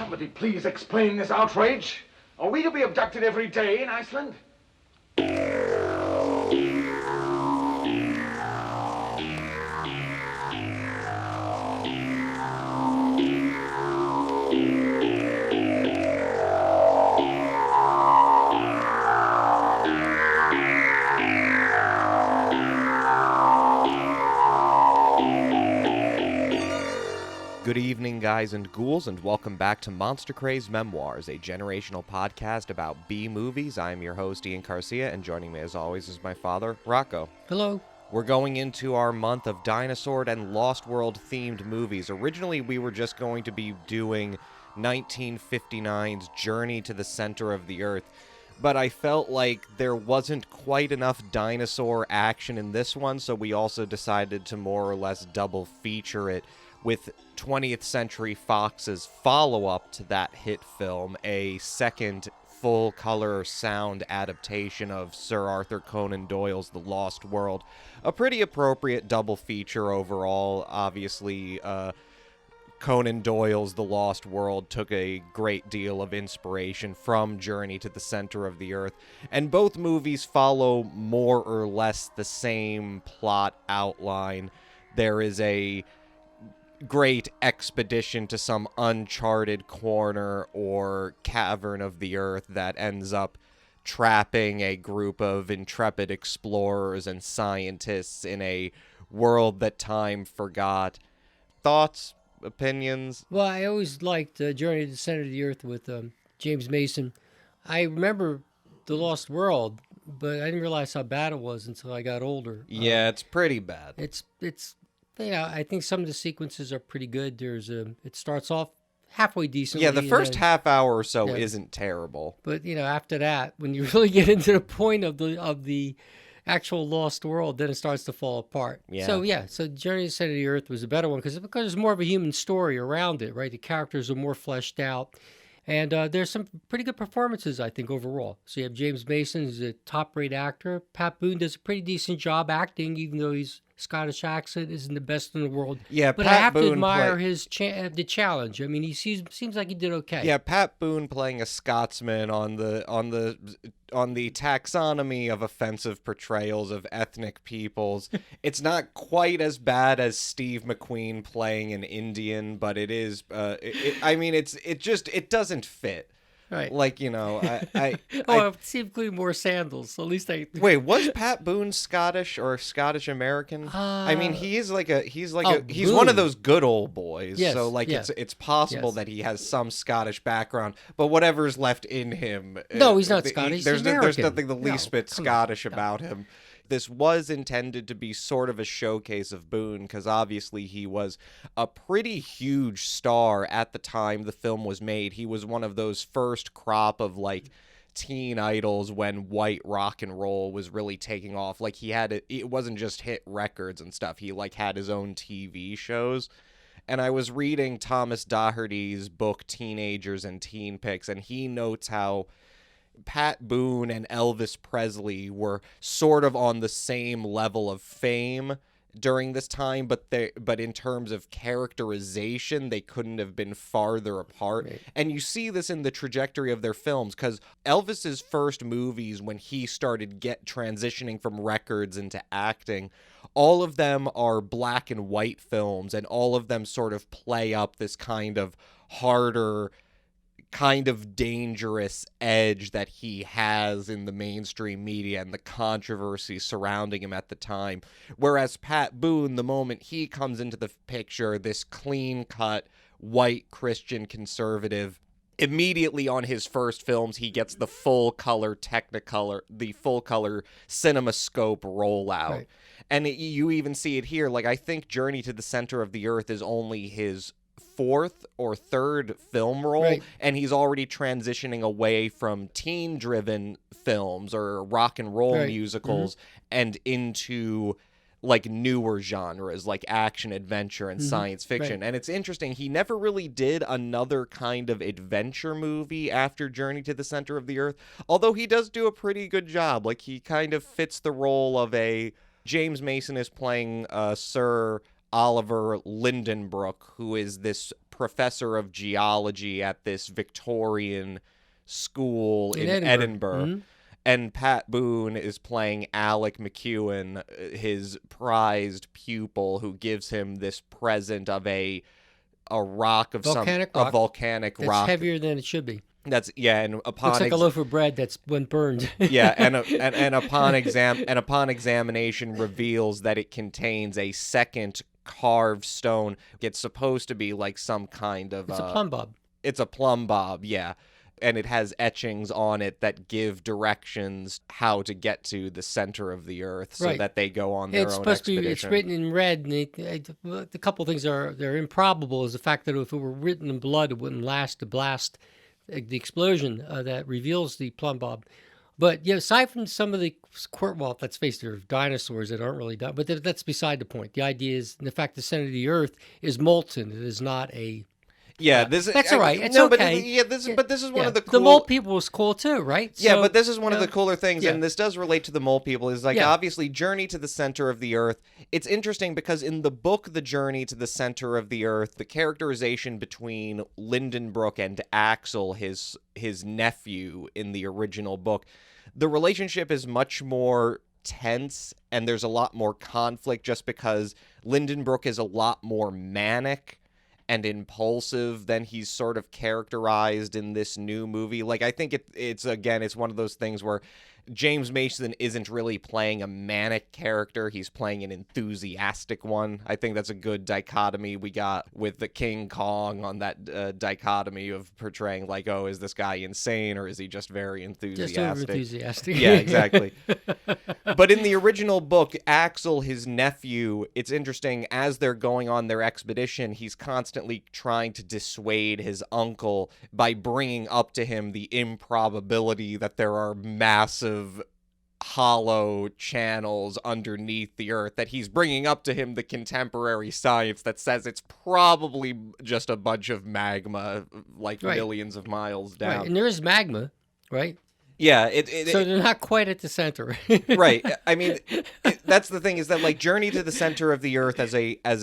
somebody please explain this outrage? Are we to be abducted every day in Iceland? Good evening, guys and ghouls, and welcome back to Monster Craze Memoirs, a generational podcast about B-movies. I'm your host, Ian Garcia, and joining me as always is my father, Rocco. Hello. We're going into our month of dinosaur and Lost World-themed movies. Originally, we were just going to be doing 1959's Journey to the Center of the Earth, but I felt like there wasn't quite enough dinosaur action in this one, so we also decided to more or less double feature it with 20th Century-Fox's follow-up to that hit film, a second full-color sound adaptation of Sir Arthur Conan Doyle's The Lost World. A pretty appropriate double feature overall. Obviously, Conan Doyle's The Lost World took a great deal of inspiration from Journey to the Center of the Earth, and both movies follow more or less the same plot outline. There is a great expedition to some uncharted corner or cavern of the earth that ends up trapping a group of intrepid explorers and scientists in a world that time forgot. Thoughts? Opinions? Well, I always liked Journey to the Center of the Earth with James Mason. I remember The Lost World, but I didn't realize how bad it was until I got older. Yeah, it's pretty bad. It's I think some of the sequences are pretty good. It starts off halfway decently. Yeah, the first half hour or so yeah. isn't terrible. But after that, when you really get into the point of the actual Lost World, then it starts to fall apart. Yeah. So Journey to the Center of the Earth was a better one because there's more of a human story around it, right? The characters are more fleshed out. And there's some pretty good performances, I think, overall. So you have James Mason, who's a top-rate actor. Pat Boone does a pretty decent job acting, even though his Scottish accent isn't the best in the world. Yeah, but Pat I have Boone to admire the challenge. I mean, he seems like he did okay. Yeah, Pat Boone playing a Scotsman on the taxonomy of offensive portrayals of ethnic peoples. It's not quite as bad as Steve McQueen playing an Indian, but it is. It doesn't fit. Right. Like, Steve McQueen wore sandals. So at least Wait, was Pat Boone Scottish or Scottish American? He's Boone. one of those good old boys. Yes, so it's possible that he has some Scottish background, but whatever's left in him. No, he's not Scottish. There's He's American. nothing the least bit Scottish about him. This was intended to be sort of a showcase of Boone because obviously he was a pretty huge star at the time the film was made. He was one of those first crop of teen idols when white rock and roll was really taking off. Like it wasn't just hit records and stuff. He had his own TV shows. And I was reading Thomas Doherty's book Teenagers and Teen Pics, and he notes how Pat Boone and Elvis Presley were sort of on the same level of fame during this time, but in terms of characterization, they couldn't have been farther apart. Right. And you see this in the trajectory of their films, because Elvis's first movies, when he started transitioning from records into acting, all of them are black and white films, and all of them sort of play up this kind of harder, kind of dangerous edge that he has in the mainstream media and the controversy surrounding him at the time. Whereas Pat Boone, the moment he comes into the picture, this clean-cut, white Christian conservative, immediately on his first films, he gets the full-color Technicolor, the full-color CinemaScope rollout. Right. And you even see it here. I think Journey to the Center of the Earth is only his fourth or third film role, right, and he's already transitioning away from teen-driven films or rock and roll musicals and into newer genres like action, adventure, and science fiction. Right. And it's interesting, he never really did another kind of adventure movie after Journey to the Center of the Earth, although he does do a pretty good job. He kind of fits the role of James Mason is playing Sir Oliver Lindenbrook, who is this professor of geology at this Victorian school in In Edinburgh. Mhm. And Pat Boone is playing Alec McEwen, his prized pupil, who gives him this present of a rock of Volcanic a rock. volcanic That's rock. heavier than it should be. That's and upon Looks like a loaf of bread that's been burned. yeah, and upon examination reveals that it contains a second carved stone. It's supposed to be like some kind of It's a plumb bob. It's a plumb bob, yeah. And it has etchings on it that give directions how to get to the center of the earth, so Right. that they go on their It's own supposed to expedition. be. It's written in red, and the couple things they're improbable is the fact that if it were written in blood, it wouldn't last to blast the explosion that reveals the plumb bob. But yeah, aside from some of the well, let's face it, there are dinosaurs that aren't really done, but that's beside the point. The idea is the fact the center of the Earth is molten. It is not a. Yeah, That's all right. It's no, okay. But this is one of the cool. The mole people was cool too, right? Yeah, So, but this is one of the cooler things, yeah. and this does relate to the mole people, is like, Yeah. obviously, Journey to the Center of the Earth. It's interesting because in the book, The Journey to the Center of the Earth, the characterization between Lindenbrook and Axel, his nephew in the original book, the relationship is much more tense, and there's a lot more conflict just because Lindenbrook is a lot more manic and impulsive than he's sort of characterized in this new movie. Like, I think it's one of those things where James Mason isn't really playing a manic character. He's playing an enthusiastic one. I think that's a good dichotomy we got with the King Kong on that dichotomy of portraying like, oh, is this guy insane or is he just very enthusiastic? Just over enthusiastic. Yeah, exactly. But in the original book, Axel, his nephew, it's interesting, as they're going on their expedition, he's constantly trying to dissuade his uncle by bringing up to him the improbability that there are massive hollow channels underneath the earth, that he's bringing up to him the contemporary science that says it's probably just a bunch of magma like Right. millions of miles down. Right, and there is magma, right? Yeah, So they're not quite at the center. right. I mean, that's the thing, is that like Journey to the Center of the Earth as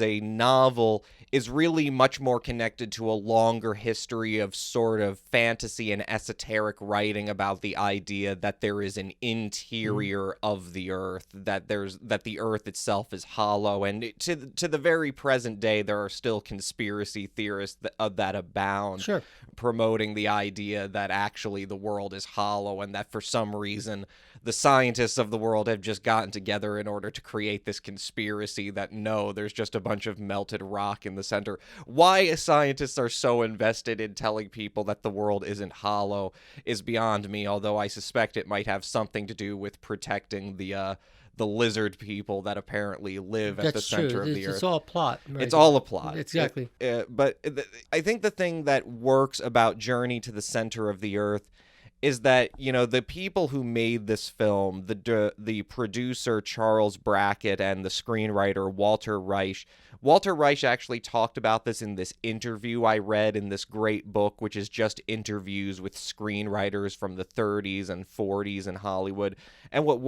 a novel is really much more connected to a longer history of sort of fantasy and esoteric writing about the idea that there is an interior of the earth, that the earth itself is hollow, and to the very present day there are still conspiracy theorists that abound, Sure. promoting the idea that actually the world is hollow and that for some reason the scientists of the world have just gotten together in order to create this conspiracy that no, there's just a bunch of melted rock in the center. Why scientists are so invested in telling people that the world isn't hollow is beyond me, although I suspect it might have something to do with protecting the lizard people that apparently live at the center of the earth. It's all a plot. Right? It's all a plot. Exactly. But I think the thing that works about Journey to the Center of the Earth is that, you know, the people who made this film, the producer Charles Brackett and the screenwriter Walter Reich actually talked about this in this interview I read in this great book, which is just interviews with screenwriters from the 30s and 40s in Hollywood. And what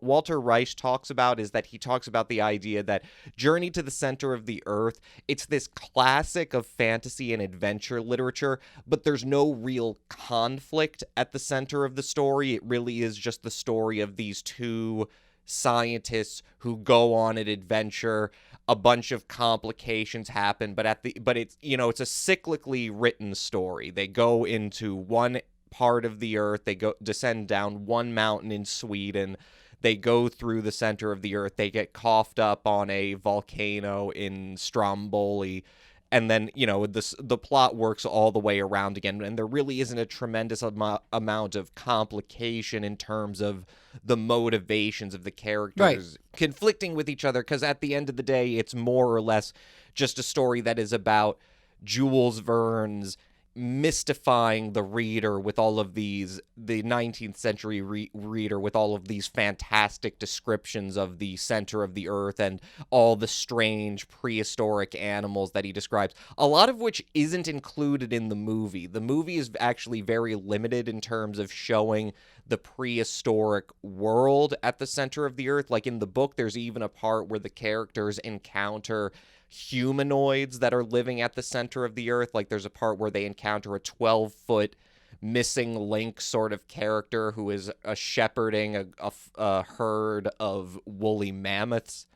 Walter Reich talks about is that he talks about the idea that Journey to the Center of the Earth, it's this classic of fantasy and adventure literature, but there's no real conflict at the center of the story. It really is just the story of these two scientists who go on an adventure. A bunch of complications happen, but it's, you know, it's a cyclically written story. They go into one part of the earth, they descend down one mountain in Sweden, they go through the center of the earth, they get coughed up on a volcano in Stromboli, and then, you know, the plot works all the way around again, and there really isn't a tremendous amount of complication in terms of the motivations of the characters conflicting with each other, because at the end of the day, it's more or less just a story that is about Jules Verne's mystifying the reader with all of the 19th century reader with all of these fantastic descriptions of the center of the earth and all the strange prehistoric animals that he describes, a lot of which isn't included in the movie. The movie is actually very limited in terms of showing the prehistoric world at the center of the earth. Like in the book, there's even a part where the characters encounter humanoids that are living at the center of the earth. Like there's a part where they encounter a 12-foot missing link sort of character who is shepherding a herd of woolly mammoths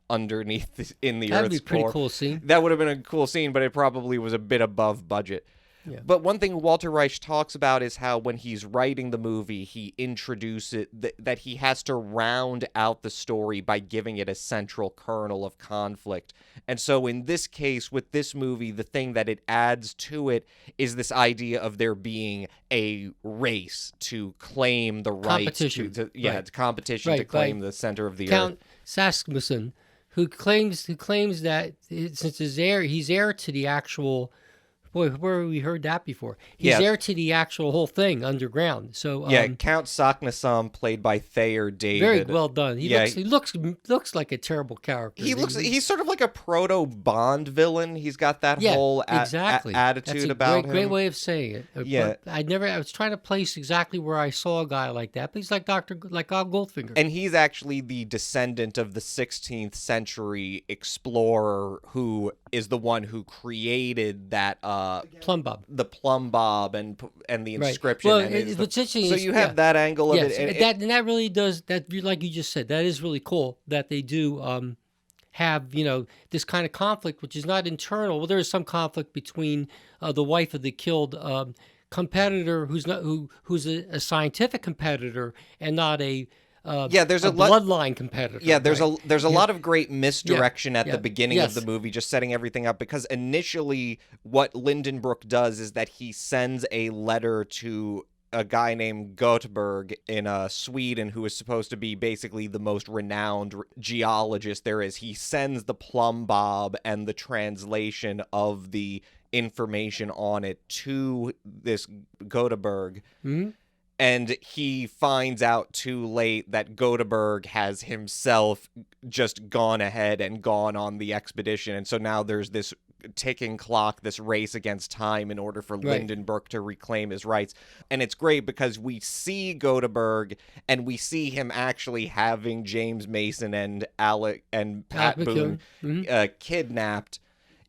underneath in the That'd be Earth's a pretty core. cool scene. That would have been a cool scene, but it probably was a bit above budget. Yeah. But one thing Walter Reich talks about is how when he's writing the movie, he introduces that he has to round out the story by giving it a central kernel of conflict. And so in this case, with this movie, the thing that it adds to it is this idea of there being a race to claim the rights. Competition. It's competition to Right, claim by the center of the earth. Count Saskmussen, who claims that since he's heir to the actual. Boy, where have we heard that before? He's Yeah. heir to the actual whole thing underground. So Count Saknussemm, played by Thayer David. very well done. He Yeah. looks like a terrible character. He's sort of like a proto Bond villain. He's got that whole exactly. attitude That's a about him. great way of saying it. Yeah. But I was trying to place exactly where I saw a guy like that, but he's like Goldfinger. And he's actually the descendant of the 16th century explorer who is the one who created that Plumb Bob. the plumb bob and the Right. inscription. Well, and it's what's interesting so is- you have that angle of Yes, it. and that really does that. Like you just said, that is really cool that they do have this kind of conflict, which is not internal. Well, there is some conflict between the wife of the killed competitor, who's a scientific competitor and not a there's a bloodline competitor. Yeah, there's right? a lot of great misdirection at Yeah. the beginning Yes. of the movie, just setting everything up, because initially what Lindenbrook does is that he sends a letter to a guy named Göteborg in Sweden, who is supposed to be basically the most renowned geologist there is. He sends the plumb bob and the translation of the information on it to this Göteborg. Mhm. And he finds out too late that Göteborg has himself just gone ahead and gone on the expedition. And so now there's this ticking clock, this race against time in order for Right. Lindenbrook to reclaim his rights. And it's great because we see Göteborg and we see him actually having James Mason and Alec and Pat Boone kidnapped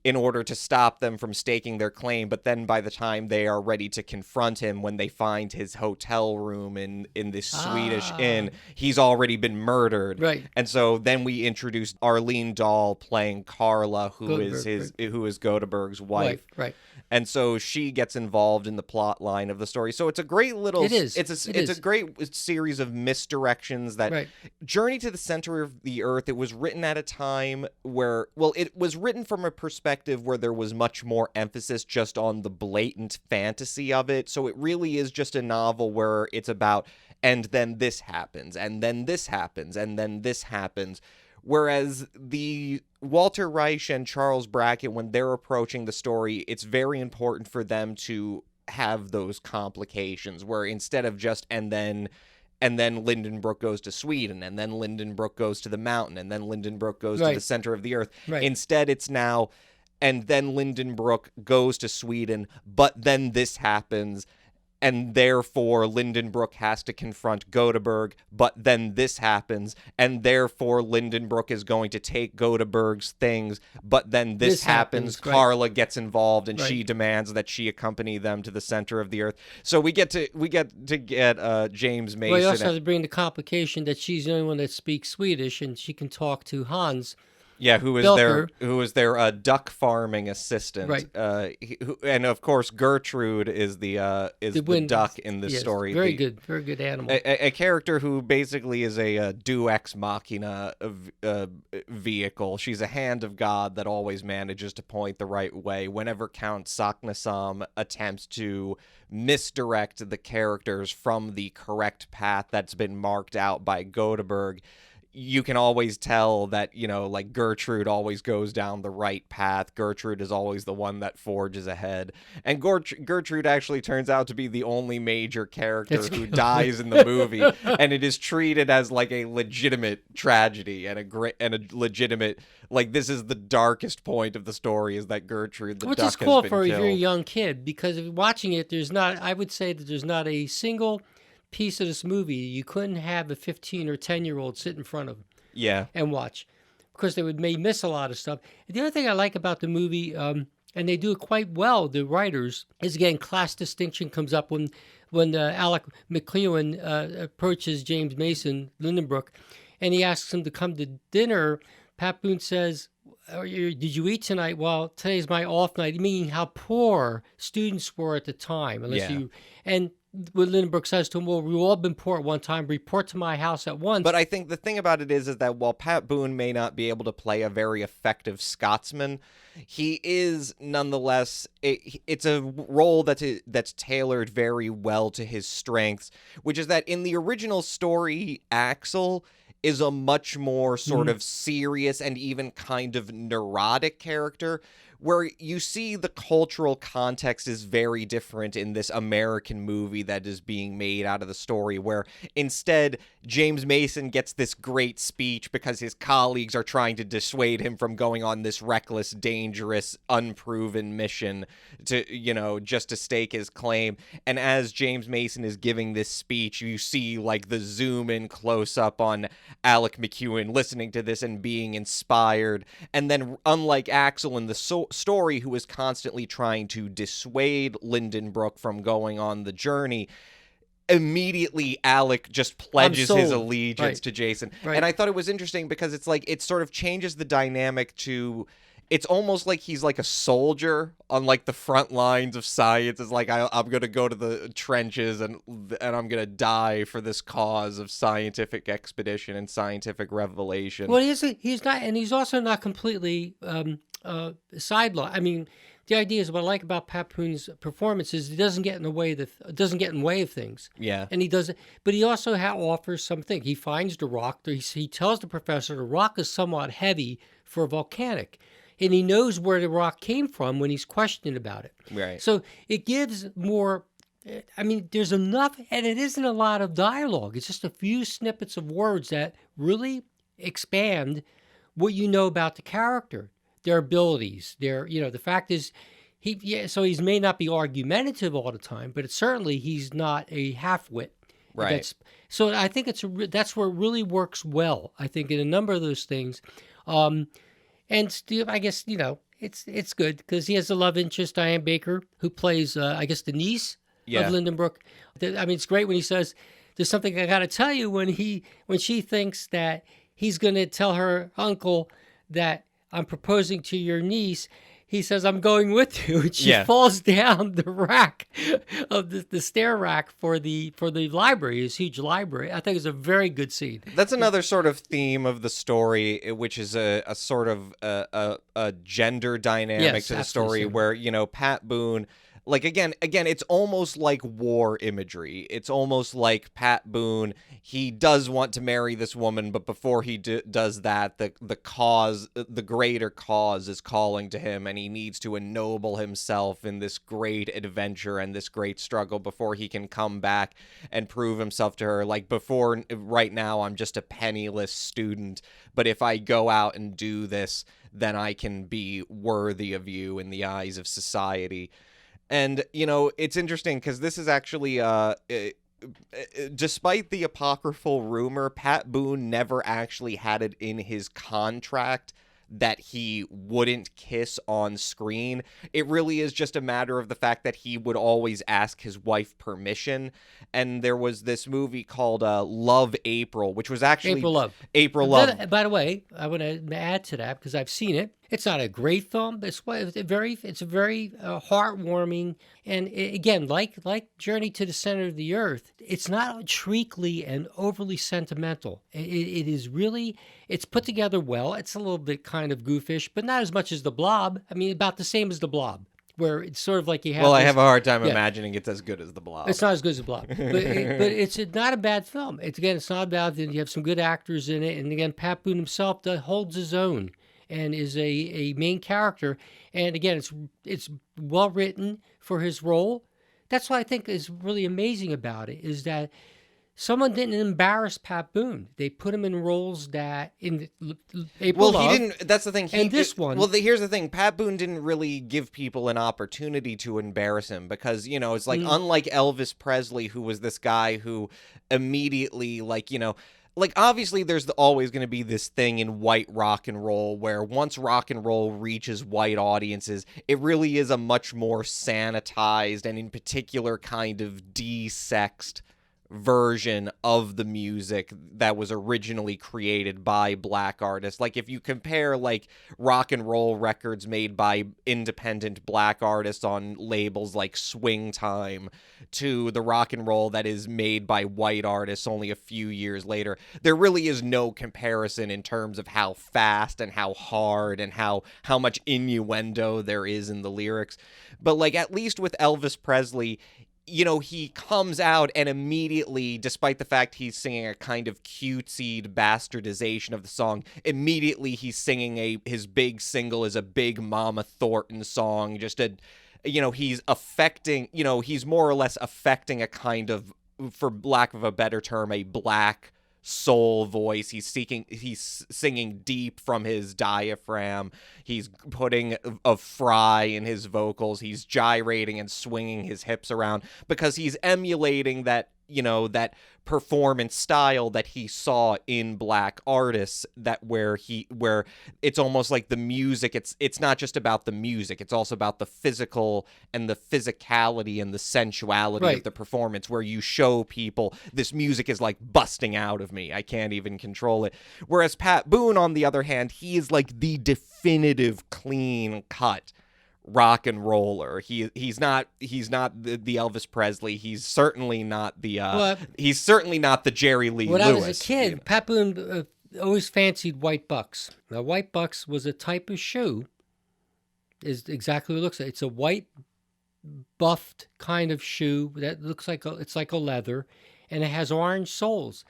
in order to stop them from staking their claim. But then by the time they are ready to confront him, when they find his hotel room in this Swedish inn, he's already been murdered. Right. And so then we introduced Arlene Dahl playing Carla, who is Göteborg's wife. Right. And so she gets involved in the plot line of the story. So it's a great little. It is. It's a great series of misdirections that Right. Journey to the Center of the Earth. It was written at a time where, well, it was written from a perspective where there was much more emphasis just on the blatant fantasy of it. So it really is just a novel where it's about, and then this happens, and then this happens, and then this happens. Whereas the Walter Reich and Charles Brackett, when they're approaching the story, it's very important for them to have those complications where instead of just and then Lindenbrook goes to Sweden, and then Lindenbrook goes to the mountain, and then Lindenbrook goes to the center of the earth. Right. Instead, it's now, and then Lindenbrook goes to Sweden, but then this happens, and therefore Lindenbrook has to confront Göteborg, but then this happens, and therefore Lindenbrook is going to take Göteborg's things, but then this happens. right. Carla gets involved, and Right. she demands that she accompany them to the center of the earth. So we get to get James Mason. Well, you also have to bring the complication that she's the only one that speaks Swedish, and she can talk to Hans. who is Belker. their duck farming assistant, Right. and of course Gertrude is the duck in this Yes, story. Very good animal. A character who basically is a deus ex machina vehicle. She's a hand of God that always manages to point the right way. Whenever Count Saknussemm attempts to misdirect the characters from the correct path that's been marked out by Göteborg, you can always tell that, like Gertrude always goes down the right path. Gertrude is always the one that forges ahead. And Gertrude actually turns out to be the only major character who dies in the movie. And it is treated as like a legitimate tragedy and a legitimate, like, this is the darkest point of the story, is that Gertrude, the Which duck, is cool has been for killed. if you're a young kid, because if you're watching it, I would say that there's not a single piece of this movie you couldn't have a 15 or 10-year-old sit in front of Yeah. and watch. course, may miss a lot of stuff. The other thing I like about the movie, and they do it quite well, the writers, is again, class distinction comes up when Alec McLeod approaches James Mason, Lindenbrook, and he asks him to come to dinner. Pat Boone says, did you eat tonight? Well, today's my off night, meaning how poor students were at the time. And what Lindenbrook says to him, well, we've all been poor at one time. Report to my house at once. But I think the thing about it is that while Pat Boone may not be able to play a very effective Scotsman, he is nonetheless, it's a role that's tailored very well to his strengths, which is that in the original story, Axel is a much more sort of serious and even kind of neurotic character, where you see the cultural context is very different in this American movie that is being made out of the story, where instead James Mason gets this great speech because his colleagues are trying to dissuade him from going on this reckless, dangerous, unproven mission to, just to stake his claim. And as James Mason is giving this speech, you see like the zoom in close up on Alec McEwen listening to this and being inspired. And then unlike Axel in the story, who is constantly trying to dissuade Lindenbrook from going on the journey, immediately Alec just pledges his allegiance to Jason. Right. And I thought it was interesting because it's like it sort of changes the dynamic to, it's almost like he's like a soldier on like the front lines of science. It's like I'm going to go to the trenches and I'm going to die for this cause of scientific expedition and scientific revelation. Well, he's not, and he's also not completely sideline. I mean, the idea is what I like about Pat Boone's performance is he doesn't get in the way of things. Yeah, and he doesn't. But he also offers something. He finds the rock. He tells the professor the rock is somewhat heavy for volcanic, and he knows where the rock came from when he's questioned about it. Right. So it gives more. I mean, there's enough, and it isn't a lot of dialogue. It's just a few snippets of words that really expand what you know about the character. Their abilities, the fact is, so he may not be argumentative all the time, but he's not a half-wit. Right. So I think that's where it really works well, I think, in a number of those things. And Steve, I guess, it's good because he has a love interest, Diane Baker, who plays, I guess, the niece of Lindenbrook. I mean, it's great when he says, there's something I got to tell you when she thinks that he's going to tell her uncle that I'm proposing to your niece. He says, I'm going with you. And she falls down the rack of the stair rack for the library, his huge library. I think it's a very good scene. That's another sort of theme of the story, which is a sort of a gender dynamic to the story where, Pat Boone, like, again, it's almost like war imagery. It's almost like Pat Boone, he does want to marry this woman, but before he does that, the greater cause is calling to him, and he needs to ennoble himself in this great adventure and this great struggle before he can come back and prove himself to her. Like, right now, I'm just a penniless student, but if I go out and do this, then I can be worthy of you in the eyes of society. And, it's interesting because this is actually, despite the apocryphal rumor, Pat Boone never actually had it in his contract that he wouldn't kiss on screen. It really is just a matter of the fact that he would always ask his wife permission. And there was this movie called Love, April, which was actually April Love. By the way, I want to add to that because I've seen it. It's not a great film. It's a very heartwarming, and again, like Journey to the Center of the Earth, it's not treacly and overly sentimental. It is really, it's put together well. It's a little bit kind of goofish, but not as much as The Blob. I mean, about the same as The Blob, where it's sort of like you have. Well, I have a hard time imagining it's as good as The Blob. It's not as good as The Blob, but it's not a bad film. It's not bad. You have some good actors in it, and again, Pat Boone himself holds his own and is a main character. And again, it's well written for his role. That's what I think is really amazing about it, is that someone didn't embarrass Pat Boone. They put him in roles that in April. Well, he didn't. That's the thing. This one. Well, here's the thing. Pat Boone didn't really give people an opportunity to embarrass him because it's like unlike Elvis Presley, who was this guy who immediately like, obviously there's always going to be this thing in white rock and roll where once rock and roll reaches white audiences, it really is a much more sanitized and in particular kind of de-sexed version of the music that was originally created by black artists. Like, if you compare like rock and roll records made by independent black artists on labels like Swing Time to the rock and roll that is made by white artists only a few years later, there really is no comparison in terms of how fast and how hard and how much innuendo there is in the lyrics. But like, at least with Elvis Presley, you know, he comes out and immediately, despite the fact he's singing a kind of cutesy bastardization of the song, immediately he's singing his big single is a big Mama Thornton song, just a, you know, he's affecting, you know, he's more or less affecting a kind of, for lack of a better term, a black soul voice. He's singing deep from his diaphragm. He's putting a fry in his vocals. He's gyrating and swinging his hips around because he's emulating that, you know, that performance style that he saw in black artists, that where it's almost like the music, it's not just about the music, it's also about the physical and the physicality and the sensuality of the performance, where you show people this music is like busting out of me, I can't even control it. Whereas Pat Boone, on the other hand, he is like the definitive clean cut rock and roller. He's not the Elvis Presley. He's certainly not the Jerry Lee Lewis. When I was a kid, you know, Pat Boone always fancied white bucks. Now, white bucks was a type of shoe. Is exactly what it looks like. It's a white buffed kind of shoe that looks like it's like a leather, and it has orange soles.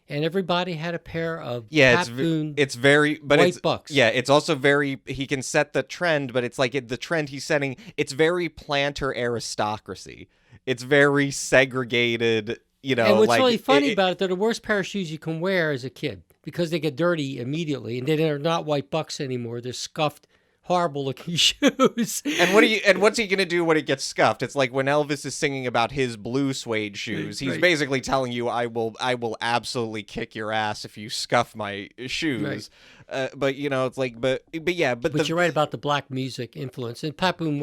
And everybody had a pair of Pat Boone white bucks. Yeah, it's also very, he can set the trend, but it's like the trend he's setting, it's very planter aristocracy. It's very segregated, you know. And what's really funny about it, they're the worst pair of shoes you can wear as a kid because they get dirty immediately, and they're not white bucks anymore. They're scuffed, horrible looking shoes. And what's he gonna do when it gets scuffed? It's like when Elvis is singing about his blue suede shoes. He's basically telling you, I will absolutely kick your ass if you scuff my shoes. Right. But you know, it's like, but you're right about the black music influence. And Pat Boone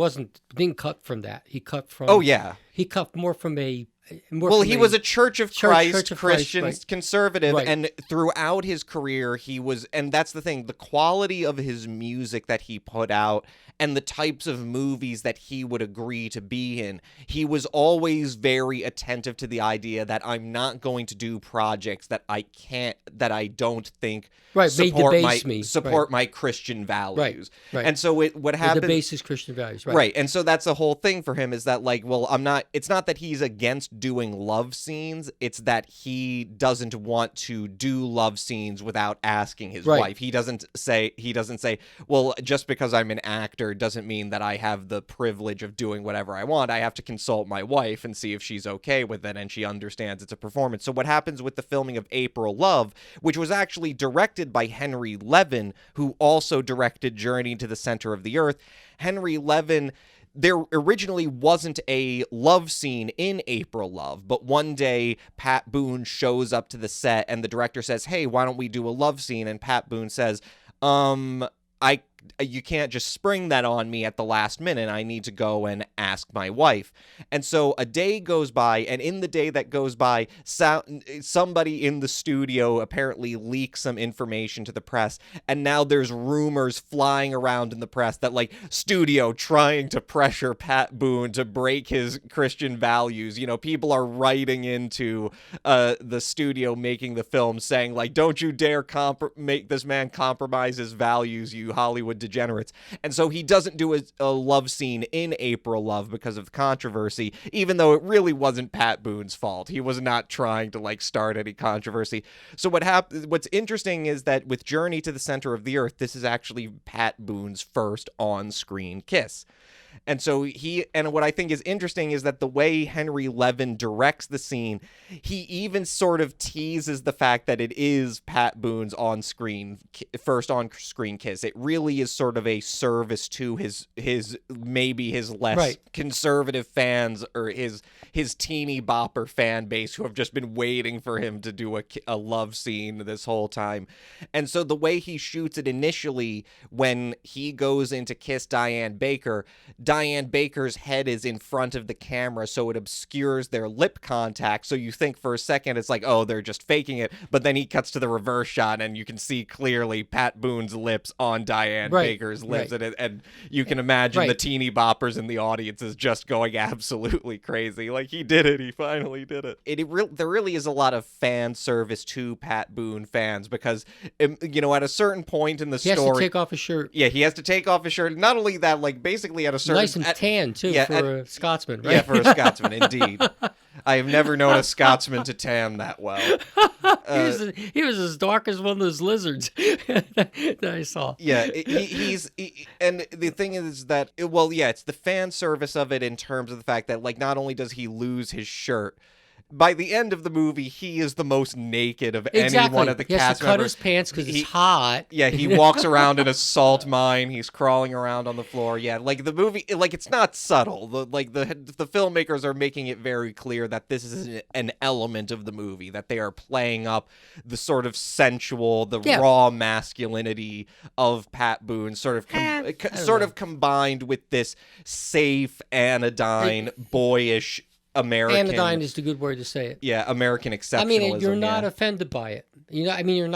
didn't cut from that. He cut from. Oh yeah. He cut more from a. He was a Church of Christ Christian right. conservative, and throughout his career he was, and that's the thing, the quality of his music that he put out and the types of movies that he would agree to be in, he was always very attentive to the idea that I'm not going to do projects that I don't think support my Christian values. Right. And so what happened, the basis Christian values, right. And so that's the whole thing for him, is that like, well, it's not that he's against doing love scenes, it's that he doesn't want to do love scenes without asking his wife. He doesn't say, well, just because I'm an actor doesn't mean that I have the privilege of doing whatever I want. I have to consult my wife and see if she's okay with it and she understands it's a performance. So what happens with the filming of April Love, which was actually directed by Henry Levin, who also directed Journey to the Center of the Earth. Henry Levin, there originally wasn't a love scene in April Love, but one day Pat Boone shows up to the set and the director says, hey, why don't we do a love scene? And Pat Boone says, you can't just spring that on me at the last minute. I need to go and ask my wife. And so a day goes by, and in the day that goes by, somebody in the studio apparently leaks some information to the press, and now there's rumors flying around in the press that, like, studio trying to pressure Pat Boone to break his Christian values. You know, people are writing into the studio making the film saying, like, don't you dare make this man compromise his values, you Hollywood degenerates. And so he doesn't do a love scene in April Love because of the controversy, even though it really wasn't Pat Boone's fault. He was not trying to like start any controversy. So what's interesting is that with Journey to the Center of the Earth, this is actually Pat Boone's first on-screen kiss. And so and what I think is interesting is that the way Henry Levin directs the scene, he even sort of teases the fact that it is Pat Boone's first on-screen kiss. It really is sort of a service to his maybe his less conservative fans, or his teeny bopper fan base, who have just been waiting for him to do a love scene this whole time. And so the way he shoots it initially, when he goes in to kiss Diane Baker's head is in front of the camera, so it obscures their lip contact. So you think for a second it's like, oh, they're just faking it. But then he cuts to the reverse shot, and you can see clearly Pat Boone's lips on Diane Baker's lips. And you can imagine the teeny boppers in the audience is just going absolutely crazy. Like, he did it. He finally did it. There really is a lot of fan service to Pat Boone fans, because, you know, at a certain point in the story, he has to take off his shirt. Yeah, he has to take off his shirt. Not only that, like, basically at a certain... Nice and tan, too, for a Scotsman, right? Yeah, for a Scotsman, indeed. I have never known a Scotsman to tan that well. He was as dark as one of those lizards that I saw. Yeah, and the thing is that, well, yeah, it's the fan service of it in terms of the fact that, like, not only does he lose his shirt, by the end of the movie, he is the most naked of any one of the cast members. He has to cut his pants because it's hot. Yeah, he walks around in a salt mine. He's crawling around on the floor. Yeah, like, the movie, like, it's not subtle. The filmmakers are making it very clear that this is an element of the movie, that they are playing up the sort of sensual, raw masculinity of Pat Boone, sort of combined with this safe, anodyne, boyish American. Anodyne is the good word to say it. Yeah, American exceptionalism. I mean, you're not offended by it. You know, I mean,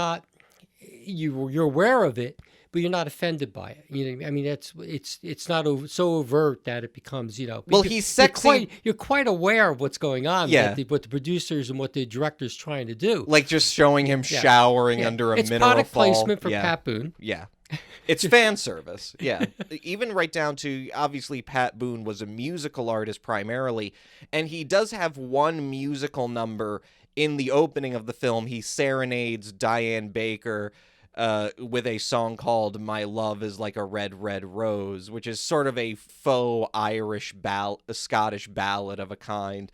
you're aware of it, but you're not offended by it. You know, I mean, it's not so overt that it becomes, you know. Well, he's sexy. You're quite aware of what's going on. Yeah. What the producers and what the director's trying to do. Like, just showing him showering under a mineral fall. It's product placement for Pat Boone. Yeah. It's fan service, yeah. Even right down to, obviously, Pat Boone was a musical artist primarily, and he does have one musical number in the opening of the film. He serenades Diane Baker with a song called My Love is Like a Red, Red Rose, which is sort of a faux Irish a Scottish ballad of a kind.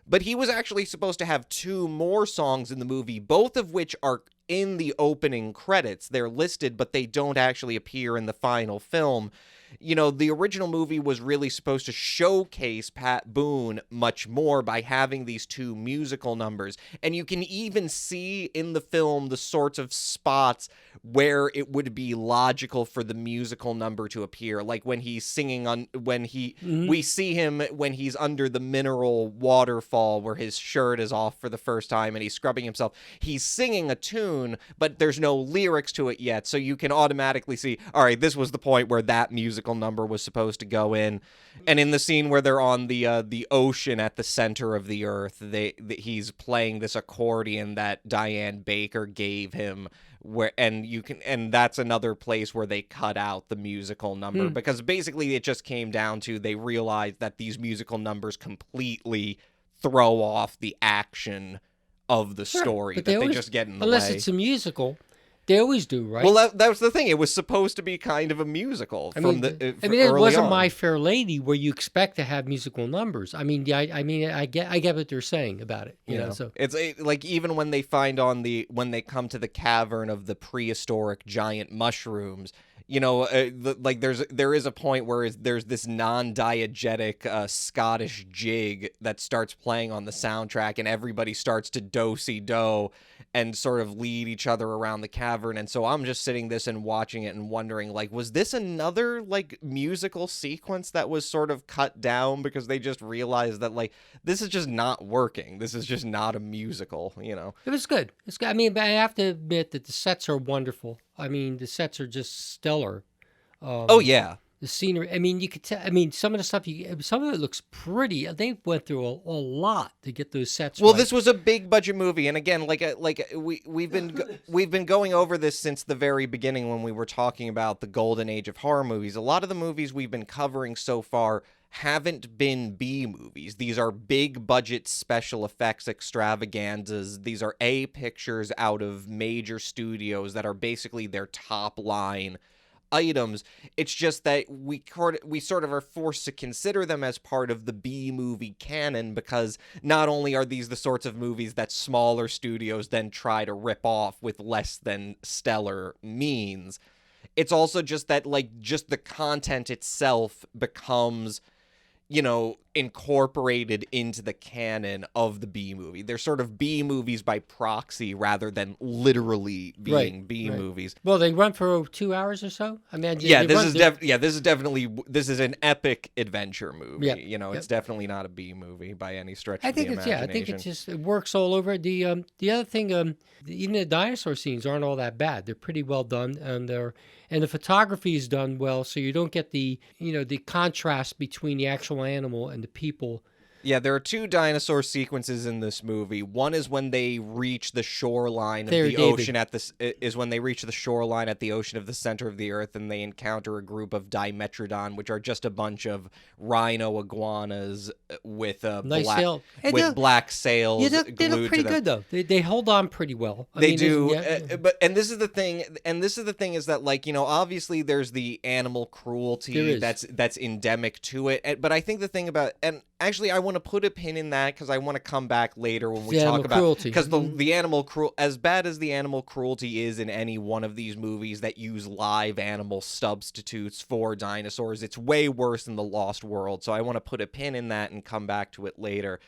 But he was actually supposed to have two more songs in the movie, both of which are in the opening credits. They're listed, but they don't actually appear in the final film. You know, the original movie was really supposed to showcase Pat Boone much more by having these two musical numbers. And you can even see in the film the sorts of spots where it would be logical for the musical number to appear. Like when he's singing we see him when he's under the mineral waterfall where his shirt is off for the first time and he's scrubbing himself. He's singing a tune, but there's no lyrics to it yet. So you can automatically see, all right, this was the point where that musical number was supposed to go in. And in the scene where they're on the ocean at the center of the earth, he's playing this accordion that Diane Baker gave him, and that's another place where they cut out the musical number, because basically it just came down to, they realized that these musical numbers completely throw off the action of the story, that they just get in the way. Unless it's a musical. They always do, right? Well, that was the thing. It was supposed to be kind of a musical it wasn't My Fair Lady where you expect to have musical numbers. I mean, I get what they're saying about it. You know, so it's like, even when they when they come to the cavern of the prehistoric giant mushrooms, you know, there is a point where there's this non-diegetic Scottish jig that starts playing on the soundtrack, and everybody starts to do-si-do and sort of lead each other around the cavern. And so I'm just sitting this and watching it and wondering, like, was this another, like, musical sequence that was sort of cut down because they just realized that, like, this is just not working. This is just not a musical, you know? It was good. It's good. I mean, but I have to admit that the sets are wonderful. I mean, the sets are just stellar. Oh, yeah. The scenery. I mean, you could tell. I mean, some of the stuff. Some of it looks pretty. They went through a lot to get those sets. Well, right. This was a big budget movie, and again, we've been going over this since the very beginning when we were talking about the golden age of horror movies. A lot of the movies we've been covering so far haven't been B movies. These are big budget special effects extravaganzas. These are A pictures out of major studios that are basically their top line items. It's just that we sort of are forced to consider them as part of the B-movie canon, because not only are these the sorts of movies that smaller studios then try to rip off with less than stellar means, it's also just that, like, just the content itself becomes, you know, incorporated into the canon of the B-movie. They're sort of B-movies by proxy rather than literally being B-movies. Well, they run for 2 hours or so. I mean, this is an epic adventure movie. Yeah. You know, it's definitely not a B-movie by any stretch I of think the it's imagination. I think it works all over. The other thing, even the dinosaur scenes aren't all that bad. They're pretty well done, and the photography is done well, so you don't get the contrast between the actual animal and the people. Yeah, there are two dinosaur sequences in this movie. One is when they reach the shoreline of the ocean at the shoreline at the ocean of the center of the earth, and they encounter a group of Dimetrodon, which are just a bunch of rhino iguanas with black sails. Yeah, they look pretty good though. They hold on pretty well. They do. This is the thing is that, like, you know, obviously there's the animal cruelty that's endemic to it. But I think the thing about, and actually I want to put a pin in that because I want to come back later when we talk about cruelty. Because the animal as bad as the animal cruelty is in any one of these movies that use live animal substitutes for dinosaurs, it's way worse in The Lost World. So I want to put a pin in that and come back to it later.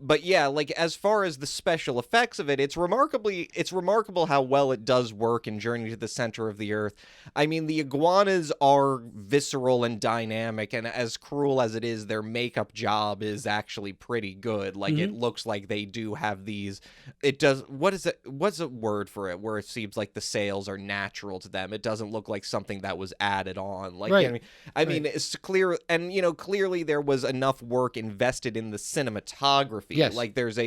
But yeah, like, as far as the special effects of it, it's remarkable how well it does work in Journey to the Center of the Earth. I mean, the iguanas are visceral and dynamic, and as cruel as it is, their makeup job is actually pretty good. Like, it looks like they do have these, it does, what's a word for it, where it seems like the sails are natural to them. It doesn't look like something that was added on. Like, right. I mean, it's clear, and, you know, clearly there was enough work invested in the cinematography. Yes. Like, there's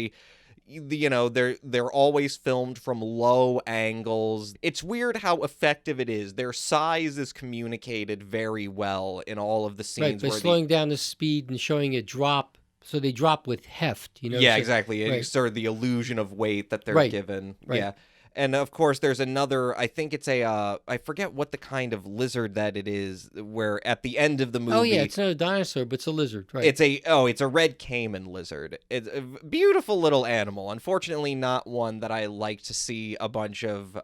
they're always filmed from low angles. It's weird how effective it is. Their size is communicated very well in all of the scenes. Right, by slowing down the speed and showing it drop. So they drop with heft, you know? Yeah, so, exactly. Right. It's sort of the illusion of weight that they're given. Right. Yeah. And of course, there's another, I think it's I forget what the kind of lizard that it is, where at the end of the movie. Oh, yeah, it's not a dinosaur, but it's a lizard, right? It's a red caiman lizard. It's a beautiful little animal. Unfortunately, not one that I like to see a bunch of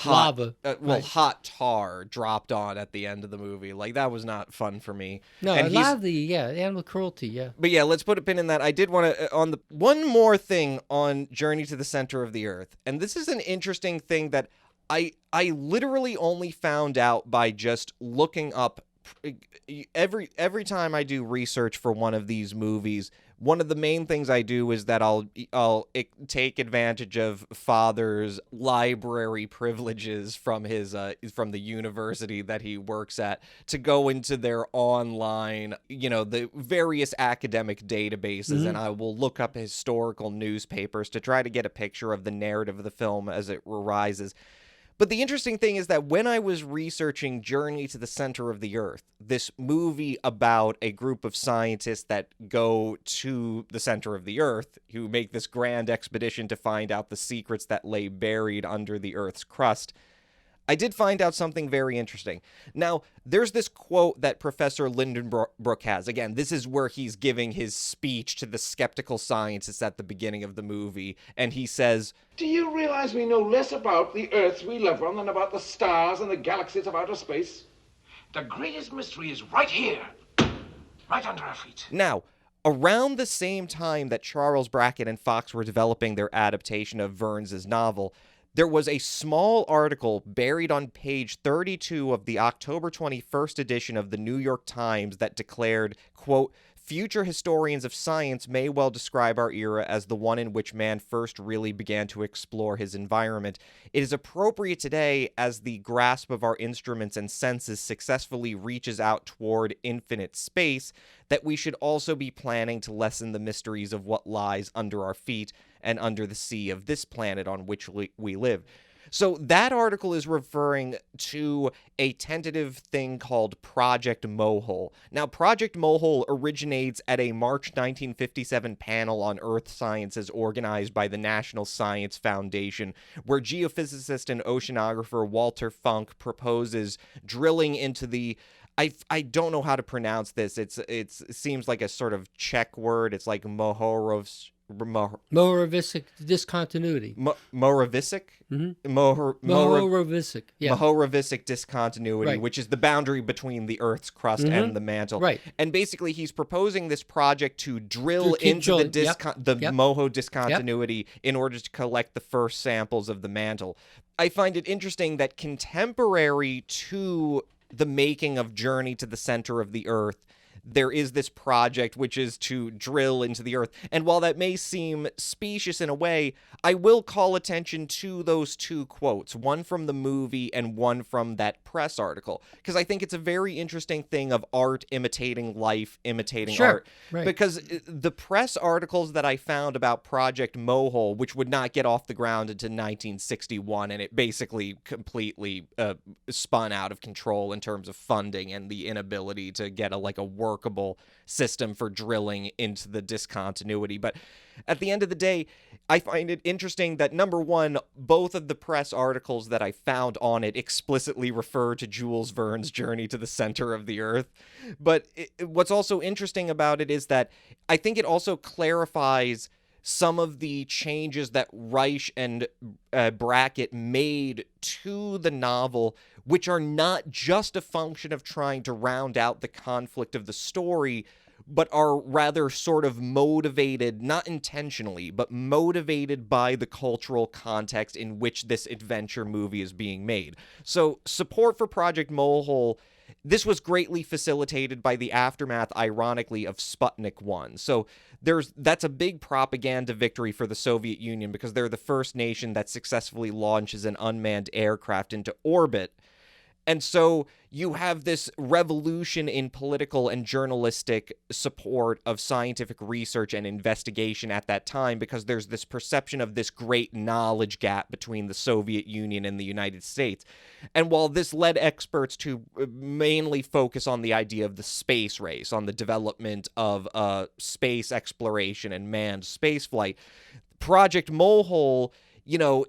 lava. Hot tar dropped on at the end of the movie. Like, that was not fun for me. No, and a lot of the animal cruelty, yeah. But yeah, let's put a pin in that. I did want to one more thing on Journey to the Center of the Earth, and this is an interesting thing that I literally only found out by just looking up. Every time I do research for one of these movies, one of the main things I do is that I'll take advantage of Father's library privileges from from the university that he works at to go into their online, you know, the various academic databases, and I will look up historical newspapers to try to get a picture of the narrative of the film as it arises. But the interesting thing is that when I was researching Journey to the Center of the Earth, this movie about a group of scientists that go to the center of the Earth, who make this grand expedition to find out the secrets that lay buried under the Earth's crust, I did find out something very interesting. Now, there's this quote that Professor Lindenbrook has. Again, this is where he's giving his speech to the skeptical scientists at the beginning of the movie, and he says, "Do you realize we know less about the Earths we live on than about the stars and the galaxies of outer space? The greatest mystery is right here, right under our feet." Now, around the same time that Charles Brackett and Fox were developing their adaptation of Verne's novel, there was a small article buried on page 32 of the October 21st edition of the New York Times that declared, quote, "Future historians of science may well describe our era as the one in which man first really began to explore his environment. It is appropriate today, as the grasp of our instruments and senses successfully reaches out toward infinite space, that we should also be planning to lessen the mysteries of what lies under our feet and under the sea of this planet on which we live." So that article is referring to a tentative thing called Project Mohole. Now, Project Mohole originates at a March 1957 panel on Earth sciences organized by the National Science Foundation, where geophysicist and oceanographer Walter Funk proposes drilling into the I don't know how to pronounce this. It seems like a sort of Czech word. It's like Moravisic discontinuity. Moravisic? Moravisic, yeah. Moravisic discontinuity, Right. which is the boundary between the Earth's crust and the mantle. Right. And basically, he's proposing this project to drill To keep into drilling. the Moho discontinuity in order to collect the first samples of the mantle. I find it interesting that contemporary to the making of Journey to the Center of the Earth, there is this project which is to drill into the Earth. And while that may seem specious in a way, I will call attention to those two quotes, one from the movie and one from that press article, because I think it's a very interesting thing of art imitating life, imitating art. Right. Because the press articles that I found about Project Mohole, which would not get off the ground until 1961, and it basically completely spun out of control in terms of funding and the inability to get a workable system for drilling into the discontinuity. But at the end of the day, I find it interesting that, number one, both of the press articles that I found on it explicitly refer to Jules Verne's Journey to the Center of the Earth. But what's also interesting about it is that I think it also clarifies some of the changes that Reich and Brackett made to the novel, which are not just a function of trying to round out the conflict of the story, but are rather sort of motivated, not intentionally, but motivated by the cultural context in which this adventure movie is being made. So support for Project Mohole, this was greatly facilitated by the aftermath, ironically, of Sputnik 1. So that's a big propaganda victory for the Soviet Union, because they're the first nation that successfully launches an unmanned aircraft into orbit. And so you have this revolution in political and journalistic support of scientific research and investigation at that time, because there's this perception of this great knowledge gap between the Soviet Union and the United States. And while this led experts to mainly focus on the idea of the space race, on the development of space exploration and manned spaceflight, Project Mohole,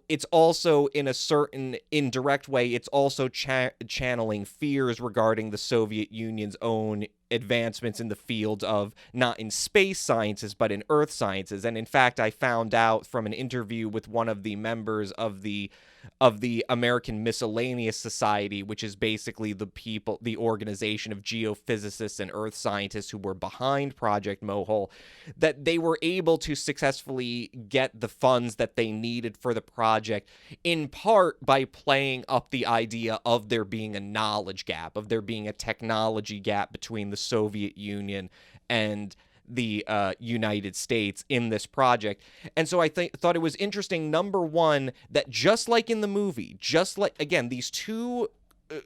it's also, in a certain indirect way, it's also channeling fears regarding the Soviet Union's own advancements in the field of, not in space sciences, but in earth sciences. And in fact, I found out from an interview with one of the members of the American Miscellaneous Society, which is basically the organization of geophysicists and earth scientists who were behind Project Mohole, that they were able to successfully get the funds that they needed for the project, in part by playing up the idea of there being a knowledge gap, of there being a technology gap between the Soviet Union and the United States in this project. And so I thought it was interesting, number one, that just like in the movie, just like, again, these two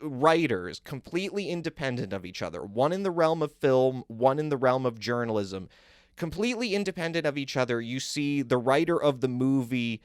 writers, completely independent of each other, one in the realm of film, one in the realm of journalism, completely independent of each other, you see the writer of the movie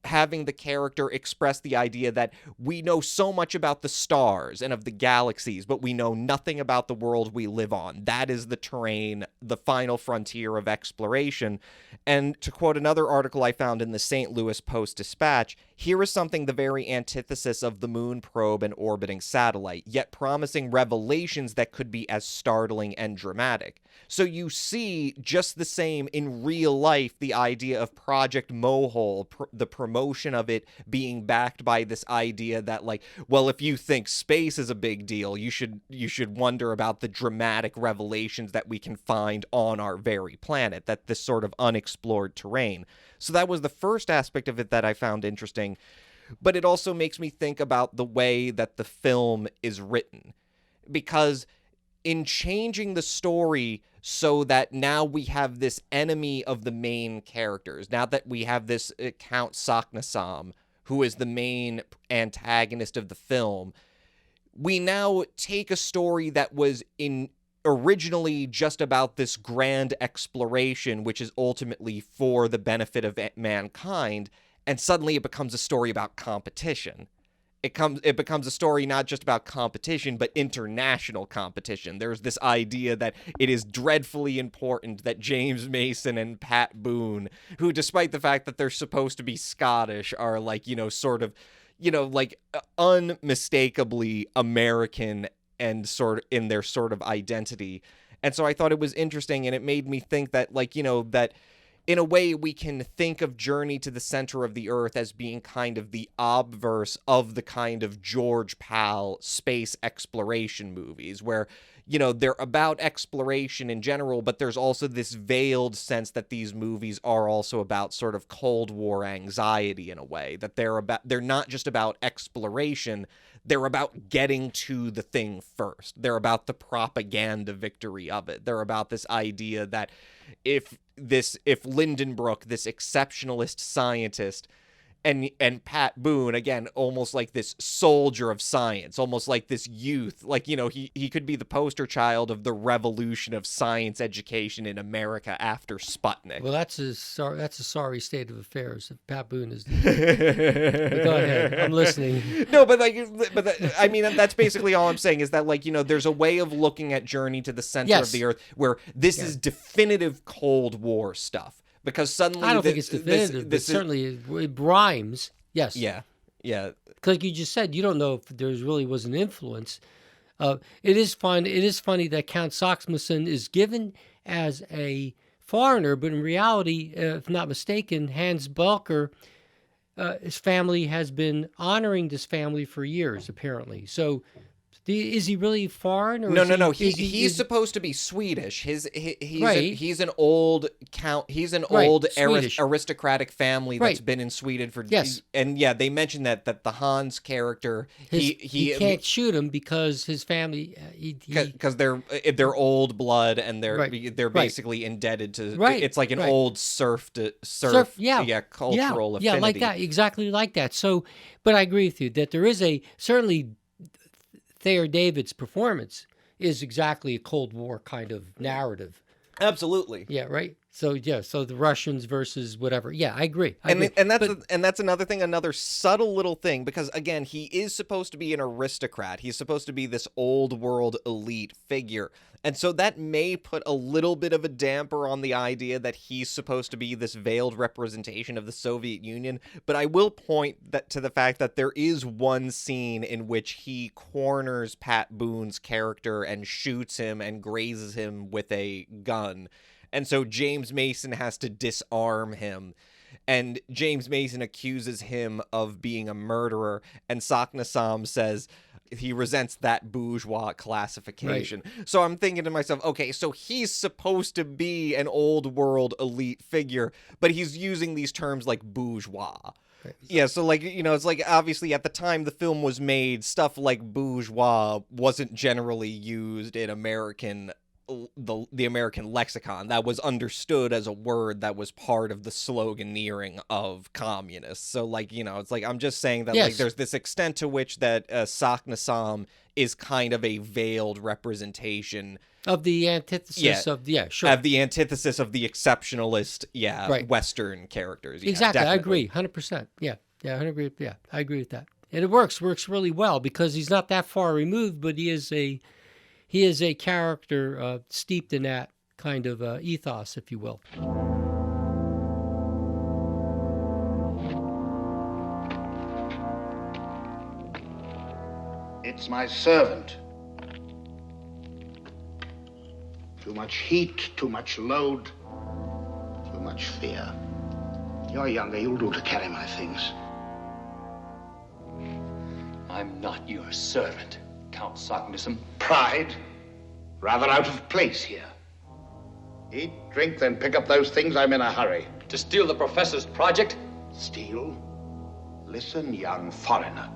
having the character express the idea that we know so much about the stars and of the galaxies, but we know nothing about the world we live on. That is the terrain, the final frontier of exploration. And to quote another article I found in the St. Louis Post-Dispatch, here is something the very antithesis of the moon probe and orbiting satellite, yet promising revelations that could be as startling and dramatic. So you see just the same in real life, the idea of Project Mohole, the promotion of it being backed by this idea that, like, well, if you think space is a big deal, you should wonder about the dramatic revelations that we can find on our very planet, that this sort of unexplored terrain. So that was the first aspect of it that I found interesting. But it also makes me think about the way that the film is written, because in changing the story so that now we have this enemy of the main characters, now that we have this Count Saknussemm, who is the main antagonist of the film, we now take a story that was originally just about this grand exploration, which is ultimately for the benefit of mankind, and suddenly it becomes a story about competition. It becomes a story not just about competition, but international competition. There's this idea that it is dreadfully important that James Mason and Pat Boone, who, despite the fact that they're supposed to be Scottish, are like, sort of, like unmistakably American and sort of in their sort of identity. And so I thought it was interesting, and it made me think that, like, that in a way, we can think of Journey to the Center of the Earth as being kind of the obverse of the kind of George Pal space exploration movies, where, they're about exploration in general, but there's also this veiled sense that these movies are also about sort of Cold War anxiety in a way, that they're not just about exploration, they're about getting to the thing first. They're about the propaganda victory of it. They're about this idea that if Lindenbrook, this exceptionalist scientist, and Pat Boone, again, almost like this soldier of science, almost like this youth, like, he could be the poster child of the revolution of science education in America after Sputnik. Well, that's a sorry state of affairs. Pat Boone is. But go ahead, I'm listening. No, but I mean, that's basically all I'm saying is that, like, there's a way of looking at Journey to the Center of the Earth where this is definitive Cold War stuff. Because suddenly, I don't think it's definitive, but certainly it rhymes. Yes. Yeah. Because like you just said, you don't know if there really was an influence. It is fun. It is funny that Count Saxmussen is given as a foreigner, but in reality, if not mistaken, Hans Belker, his family has been honoring this family for years, apparently. So. Is he really foreign? Or no. He's supposed to be Swedish. He's an old count. He's an old aristocratic family that's been in Sweden for. Yes. And yeah, they mentioned that the Hans character. He can't shoot him because his family. Because they're old blood and they're basically indebted to. Right. It's like an old serf. Yeah, cultural affinity. Yeah, like that, exactly like that. So, but I agree with you that there is certainly. Thayer David's performance is exactly a Cold War kind of narrative. Absolutely. Yeah, right? So, so the Russians versus whatever. Yeah, I agree. And that's another thing, another subtle little thing, because, again, he is supposed to be an aristocrat. He's supposed to be this old world elite figure. And so that may put a little bit of a damper on the idea that he's supposed to be this veiled representation of the Soviet Union. But I will point to the fact that there is one scene in which he corners Pat Boone's character and shoots him and grazes him with a gun. And so James Mason has to disarm him. And James Mason accuses him of being a murderer. And Saknussemm says he resents that bourgeois classification. Right. So I'm thinking to myself, okay, so he's supposed to be an old world elite figure, but he's using these terms like bourgeois. Right. Yeah, so like, it's like obviously at the time the film was made, stuff like bourgeois wasn't generally used in the American lexicon. That was understood as a word that was part of the sloganeering of communists. So, like, it's like, I'm just saying that, like, there's this extent to which that Saknussemm is kind of a veiled representation of the antithesis of the antithesis of the exceptionalist, Western characters. Exactly, definitely. I agree, 100%. Yeah, I agree with that. And it works really well because he's not that far removed, but he is a character steeped in that kind of ethos, if you will. It's my servant. Too much heat, too much load, too much fear. You're younger, you'll do to carry my things. I'm not your servant, Count Saknussemm. Pride? Rather out of place here. Eat, drink, then pick up those things. I'm in a hurry. To steal the professor's project? Steal? Listen, young foreigner.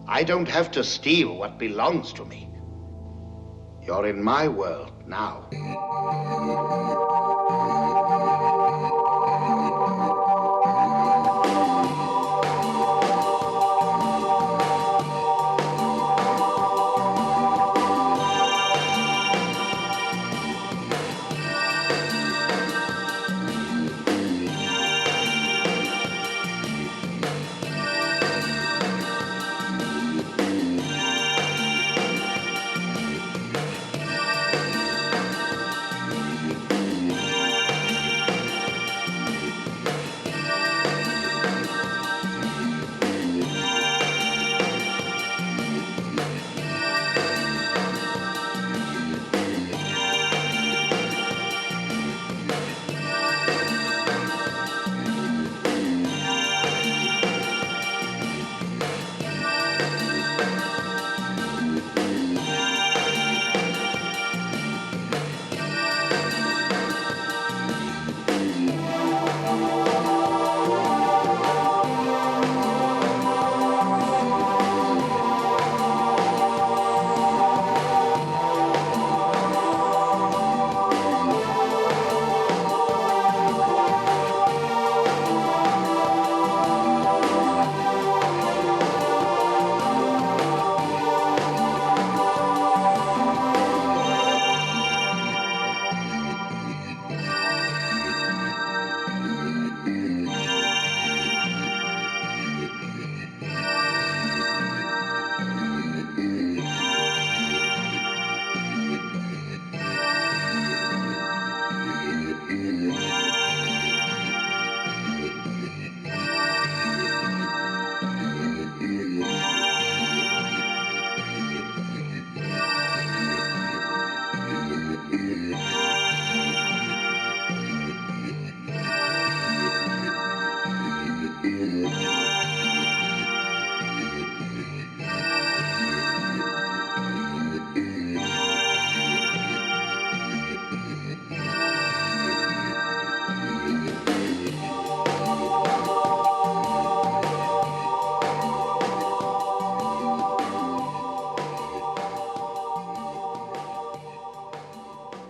I don't have to steal what belongs to me. You're in my world now.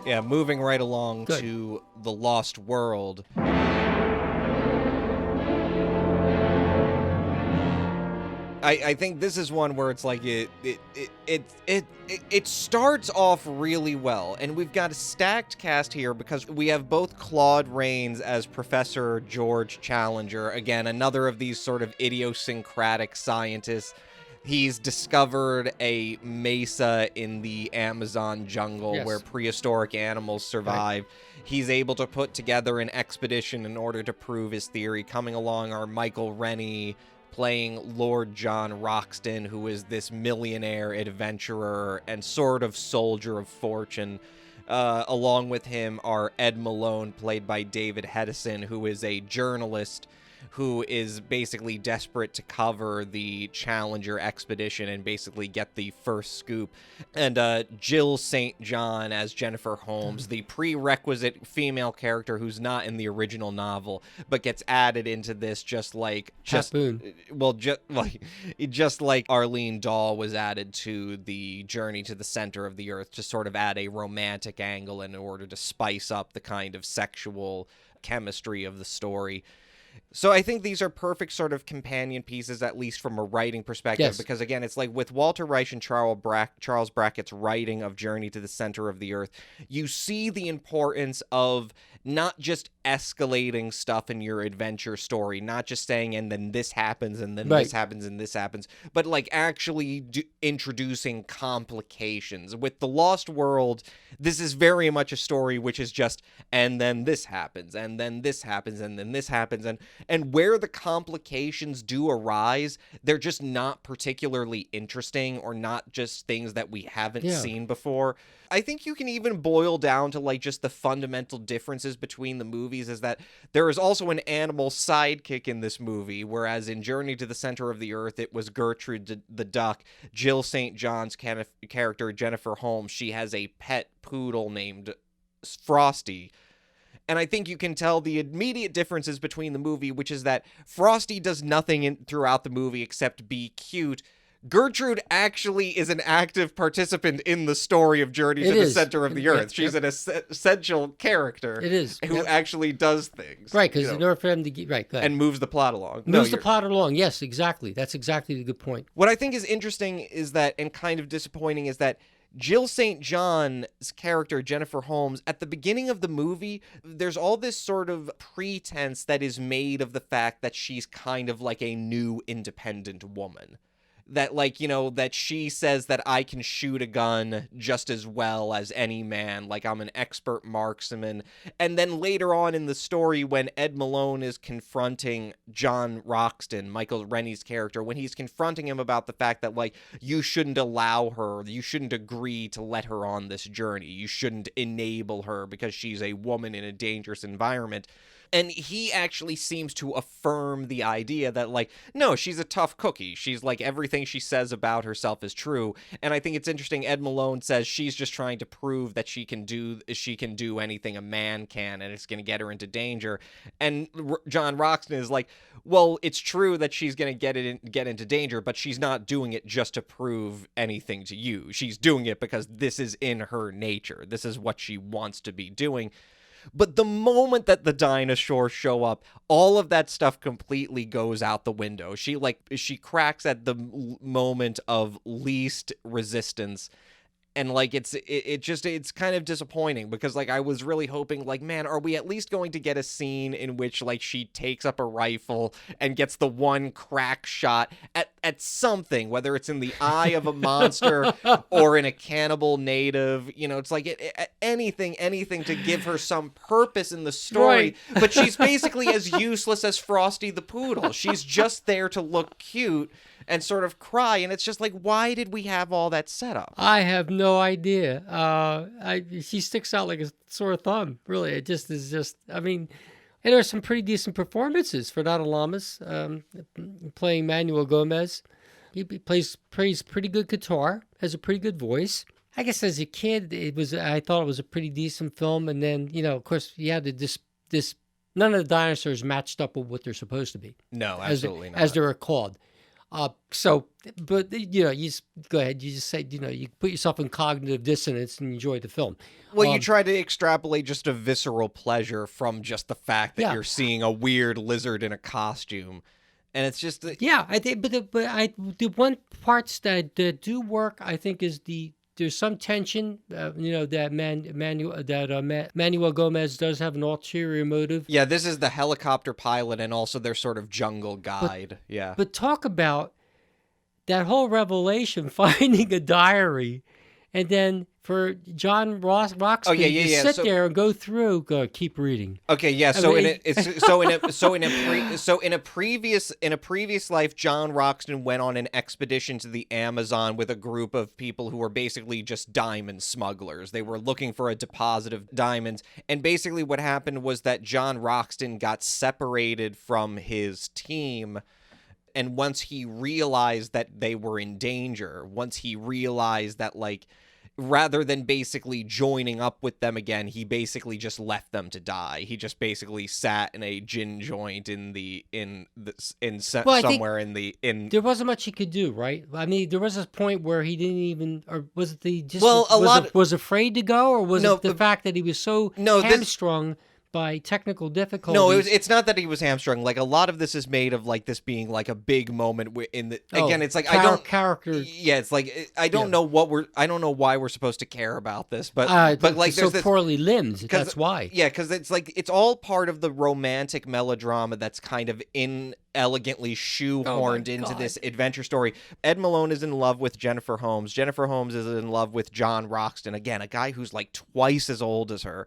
Yeah, moving right along Good. to The Lost World. I think this is one where it's like it starts off really well, and we've got a stacked cast here because we have both Claude Rains as Professor George Challenger, again another of these sort of idiosyncratic scientists. He's discovered a mesa in the Amazon jungle where prehistoric animals survive. Right. He's able to put together an expedition in order to prove his theory. Coming along are Michael Rennie playing Lord John Roxton, who is this millionaire adventurer and sort of soldier of fortune. Along with him are Ed Malone, played by David Hedison, who is a journalist who is basically desperate to cover the Challenger expedition and basically get the first scoop. And Jill St. John as Jennifer Holmes, the prerequisite female character who's not in the original novel, but gets added into this just like Pat Boone. Just like Arlene Dahl was added to the Journey to the Center of the Earth to sort of add a romantic angle in order to spice up the kind of sexual chemistry of the story. So I think these are perfect sort of companion pieces, at least from a writing perspective, because again, it's like with Walter Reich and Charles Brackett's writing of Journey to the Center of the Earth, you see the importance of not just escalating stuff in your adventure story, not just saying, and then this happens, and then this happens, and this happens, but like actually introducing complications. With The Lost World, this is very much a story which is just, and then this happens, and then this happens, and then this happens, and where the complications do arise, they're just not particularly interesting or not just things that we haven't seen before. I think you can even boil down to like just the fundamental differences between the movies is that there is also an animal sidekick in this movie, whereas in Journey to the Center of the Earth, it was Gertrude the duck. Jill St. John's character, Jennifer Holmes, she has a pet poodle named Frosty. And I think you can tell the immediate differences between the movie, which is that Frosty does nothing throughout the movie except be cute. Gertrude actually is an active participant in the story of Journey to the Center of the Earth. She's an essential character who actually does things. Right, because in order for him to get... Right, go ahead. And moves the plot along. Moves the plot along, yes, exactly. That's exactly the good point. What I think is interesting is that, and kind of disappointing, is that Jill St. John's character, Jennifer Holmes, at the beginning of the movie, there's all this sort of pretense that is made of the fact that she's kind of like a new independent woman. That, like, you know, that she says that I can shoot a gun just as well as any man, like I'm an expert marksman. And then later on in the story, when Ed Malone is confronting John Roxton, Michael Rennie's character, when he's confronting him about the fact that, like, you shouldn't allow her, you shouldn't agree to let her on this journey, you shouldn't enable her because she's a woman in a dangerous environment. And he actually seems to affirm the idea that, like, no, she's a tough cookie. She's like, everything she says about herself is true. And I think it's interesting. Ed Malone says she's just trying to prove that she can do anything a man can, and it's going to get her into danger. And John Roxton is like, well, it's true that she's going to get into danger, but she's not doing it just to prove anything to you. She's doing it because this is in her nature. This is what she wants to be doing. But the moment that the dinosaurs show up, all of that stuff completely goes out the window. She cracks at the moment of least resistance. And, like, it's kind of disappointing because, like, I was really hoping, like, man, are we at least going to get a scene in which, like, she takes up a rifle and gets the one crack shot at something, whether it's in the eye of a monster or in a cannibal native, you know, it's like anything to give her some purpose in the story. Right. But she's basically as useless as Frosty the Poodle. She's just there to look cute and sort of cry, and it's just like, why did we have all that set up? I have no idea. She sticks out like a sore thumb, really. It just is just, I mean, and there are some pretty decent performances for Nata Lamas playing Manuel Gomez. He plays pretty good guitar, has a pretty good voice. I guess as a kid, I thought it was a pretty decent film, and then, you know, of course, you had this none of the dinosaurs matched up with what they're supposed to be. No, absolutely not. As they're called. So, but you just go ahead. You just say, you put yourself in cognitive dissonance and enjoy the film. Well, you try to extrapolate just a visceral pleasure from just the fact that Yeah. you're seeing a weird lizard in a costume. And it's just... Yeah, I think, the one parts that do work, I think, is there's some tension, that Manuel Gomez does have an ulterior motive. Yeah, this is the helicopter pilot and also their sort of jungle guide. Yeah. But talk about that whole revelation, finding a diary, and then for John Roxton to sit there and go through, keep reading. Okay, yeah. In a previous life, John Roxton went on an expedition to the Amazon with a group of people who were basically just diamond smugglers. They were looking for a deposit of diamonds, and basically what happened was that John Roxton got separated from his team. And once he realized that they were in danger, once he realized that, like, rather than basically joining up with them again, he basically just left them to die. He just basically sat in a gin joint there wasn't much he could do, right? I mean, there was a point where he didn't even, or was it was afraid to go, or was it the fact that he was so hamstrung by technical difficulties? No, it's not that he was hamstrung. Like, a lot of this is made of, like, this being like a big moment in the again. It's like character. Yeah, it's like I don't know why we're supposed to care about this, but like so poorly limbed. That's why. Yeah, because it's like it's all part of the romantic melodrama that's kind of inelegantly shoehorned into this adventure story. Ed Malone is in love with Jennifer Holmes. Jennifer Holmes is in love with John Roxton. Again, a guy who's like twice as old as her.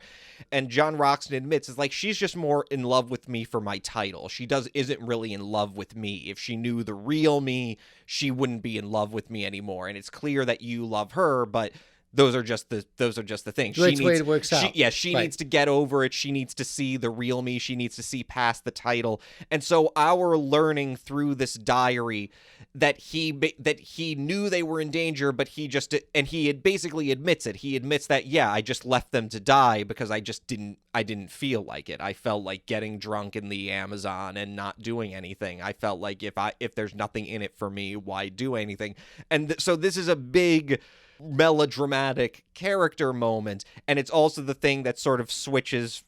And John Roxton admits, it's like, she's just more in love with me for my title. She isn't really in love with me. If she knew the real me, she wouldn't be in love with me anymore. And it's clear that you love her, but those are just the things. That's the way it works out. She needs to get over it. She needs to see the real me. She needs to see past the title. And so our learning through this diary that he knew they were in danger, but he basically admits it. He admits that, yeah, I just left them to die because I didn't feel like it. I felt like getting drunk in the Amazon and not doing anything. I felt like if there's nothing in it for me, why do anything? And so this is a big melodramatic character moment, and it's also the thing that sort of switches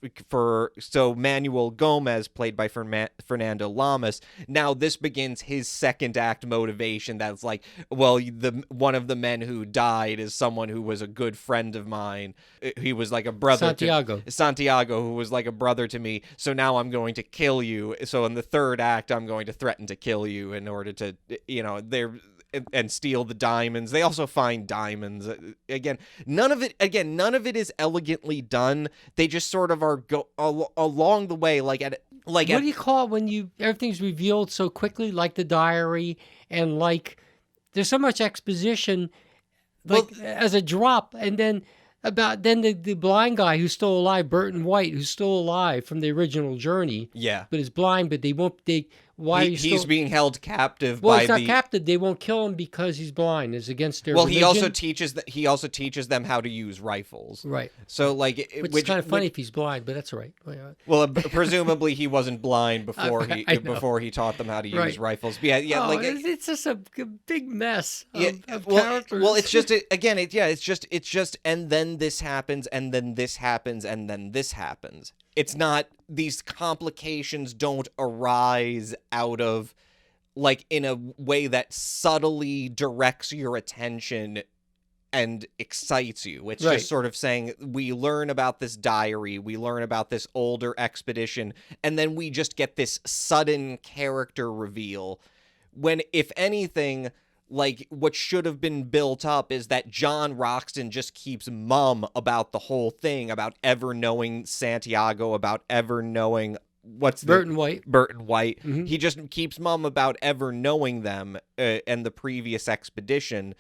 so Manuel Gomez, played by Fernando Lamas, now this begins his second act motivation. That's like, well, one of the men who died is someone who was a good friend of mine. He was like a brother Santiago, who was like a brother to me, so now I'm going to kill you. So in the third act, I'm going to threaten to kill you in order to, and steal the diamonds. They also find diamonds. Again, none of it is elegantly done. They just sort of are along the way, what do you call it when everything's revealed so quickly, like the diary, and like there's so much exposition, as a drop, and then the blind guy who's still alive, Burton White, who's still alive from the original Journey. Yeah, but is blind. But he's being held captive. Well, he's not captive. They won't kill him because he's blind. It's against their religion. He also teaches them how to use rifles. Right. So which is kind of funny if he's blind, but that's all right. Well, presumably he wasn't blind before he taught them how to use rifles. But yeah. It's just a big mess of characters. Well, it's just it's just, and then this happens, and then this happens, and then this happens. It's not, these complications don't arise out of, like, in a way that subtly directs your attention and excites you. It's just sort of saying, we learn about this diary, we learn about this older expedition, and then we just get this sudden character reveal when, if anything, like, what should have been built up is that John Roxton just keeps mum about the whole thing, about ever knowing Santiago, about ever knowing Burton White. Mm-hmm. He just keeps mum about ever knowing them and the previous expedition.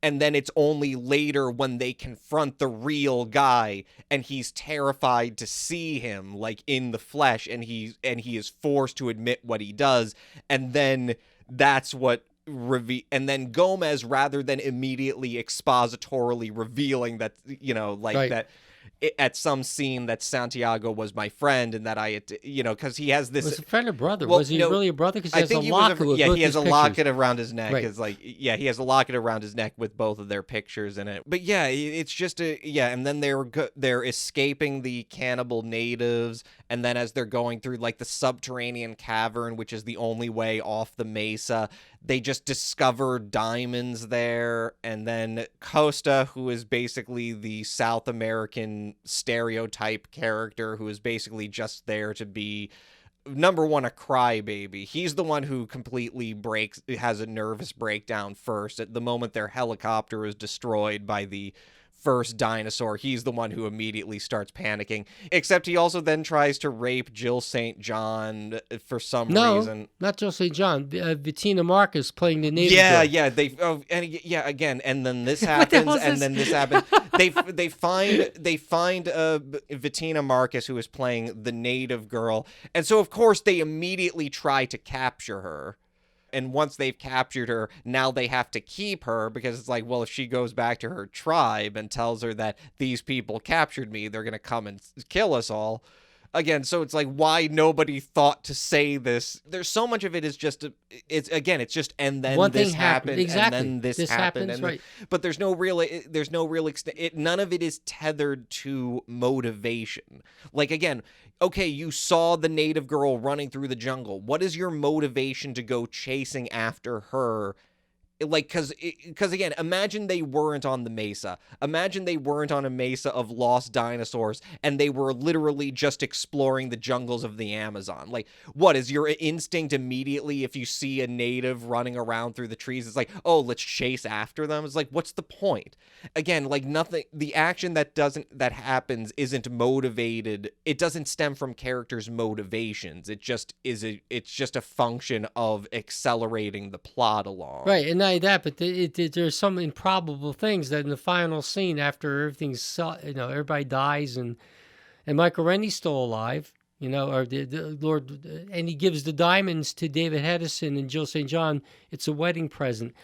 And then it's only later when they confront the real guy and he's terrified to see him, like, in the flesh, and he is forced to admit what he does. And then that's what and then Gomez, rather than immediately expositorily revealing that, that at some scene that Santiago was my friend and that I had because he has this. Was a friend or brother? Well, was he no, really a brother? Because he I has think a he was locket with yeah, both he has his a pictures. locket around his neck. Right. It's like, yeah, he has a locket around his neck with both of their pictures in it. But yeah, it's just and then they're escaping the cannibal natives, and then as they're going through like the subterranean cavern, which is the only way off the mesa, they just discover diamonds there, and then Costa, who is basically the South American stereotype character, who is basically just there to be, number one, a crybaby. He's the one who completely has a nervous breakdown first. At the moment their helicopter is destroyed by the first dinosaur, he's the one who immediately starts panicking, except he also then tries to rape Jill St. John for some reason. Not Jill St. John. Bettina Marcus playing the native girl. Again, and then this happens, and then this happens. They find Bettina Marcus, who is playing the native girl, and so of course they immediately try to capture her. And once they've captured her, now they have to keep her, because it's like, well, if she goes back to her tribe and tells her that these people captured me, they're going to come and kill us all. Again, so it's like, why nobody thought to say this? There's so much of it is just, it's just, and then One this thing happened, exactly. and then this happened. Happens, right. But there's no real extent. None of it is tethered to motivation. Like, again, okay, you saw the native girl running through the jungle. What is your motivation to go chasing after her? Like, because again, imagine they weren't on the mesa. Imagine they weren't on a mesa of lost dinosaurs, and they were literally just exploring the jungles of the Amazon. Like, what is your instinct immediately if you see a native running around through the trees? It's like, oh, let's chase after them. It's like, what's the point? Again, like, nothing. The action that happens isn't motivated. It doesn't stem from characters' motivations. It just is. It's just a function of accelerating the plot along. Right, and not that, but there's some improbable things that in the final scene, after everybody dies and Michael Rennie's still alive, or the Lord, and he gives the diamonds to David Hedison and Jill St. John. It's a wedding present.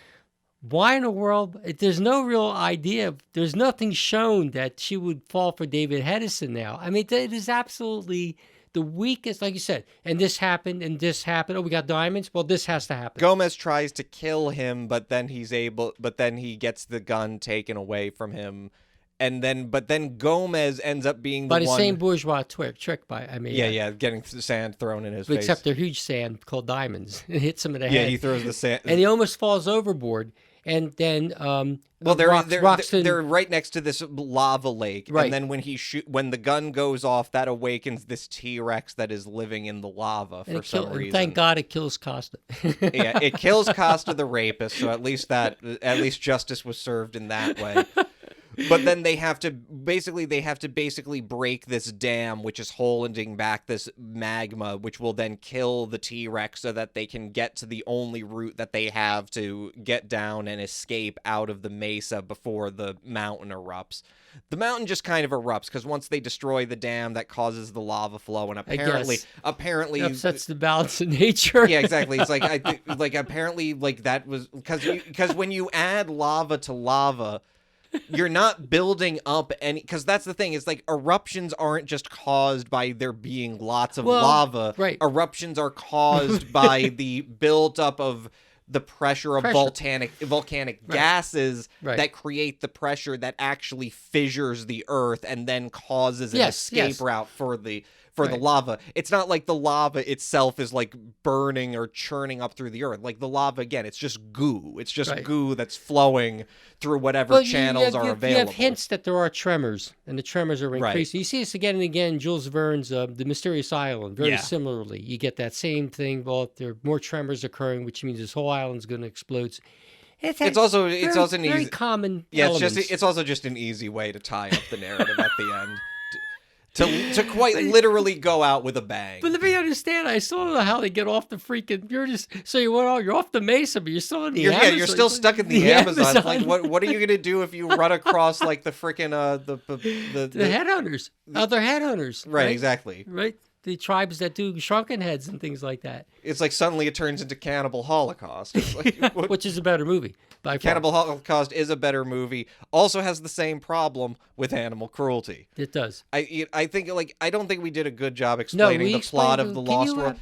Why in the world? There's no real idea. There's nothing shown that she would fall for David Hedison now. I mean, it is absolutely the weakest, like you said, and this happened, and this happened. Oh, we got diamonds? Well, this has to happen. Gomez tries to kill him, but then he gets the gun taken away from him. But then Gomez ends up being the same bourgeois trick getting sand thrown in his face. Except they're huge sand called diamonds. It hits him in the head. Yeah, he throws the sand. And he almost falls overboard. And then they're right next to this lava lake, right. And then when the gun goes off, that awakens this T-Rex that is living in the lava for some reason. Thank God it kills Costa. Yeah, it kills Costa the rapist, so at least justice was served in that way. But then they have to basically break this dam, which is holding back this magma, which will then kill the T-Rex so that they can get to the only route that they have to get down and escape out of the mesa before the mountain erupts. The mountain just kind of erupts because once they destroy the dam, that causes the lava flow, and apparently upsets the balance of nature. Yeah, exactly. It's like apparently that was because when you add lava to lava, you're not building up any, because that's the thing, is like eruptions aren't just caused by there being lots of lava. Right. Eruptions are caused by the buildup of the pressure of volcanic gases that create the pressure that actually fissures the earth and then causes an escape route for the lava. It's not like the lava itself is like burning or churning up through the earth. Like the lava, again, it's just goo. It's just goo that's flowing through whatever channels are available. You have hints that there are tremors, and the tremors are increasing. Right. You see this again and again. Jules Verne's The Mysterious Island, very similarly. You get that same thing. Well, there are more tremors occurring, which means this whole island's going to explode. It's also an very easy, common. Yeah, elements. it's also just an easy way to tie up the narrative at the end. To quite literally go out with a bang. But let me understand. I still don't know how they get off the freaking. You're off the mesa, but you're still in the Amazon. Yeah, you're still stuck in the Amazon. Like, what are you gonna do if you run across like the freaking the headhunters, other headhunters? Right, exactly. Right. the tribes that do shrunken heads and things like that. It's like suddenly it turns into Cannibal Holocaust. It's like, Which is a better movie by far. Cannibal Holocaust is a better movie. Also has the same problem with animal cruelty. It does. I think like I don't think we did a good job explaining the plot of the Lost World.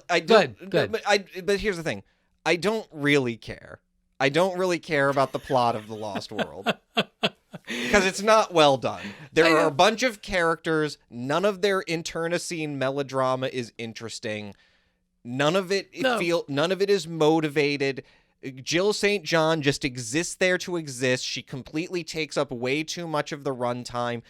I don't. Good. But here's the thing. I don't really care. I don't really care about the plot of the Lost World. Because it's not well done. There are a bunch of characters. None of their internecine melodrama is interesting. None of it is motivated. Jill St. John just exists there to exist. She completely takes up way too much of the runtime.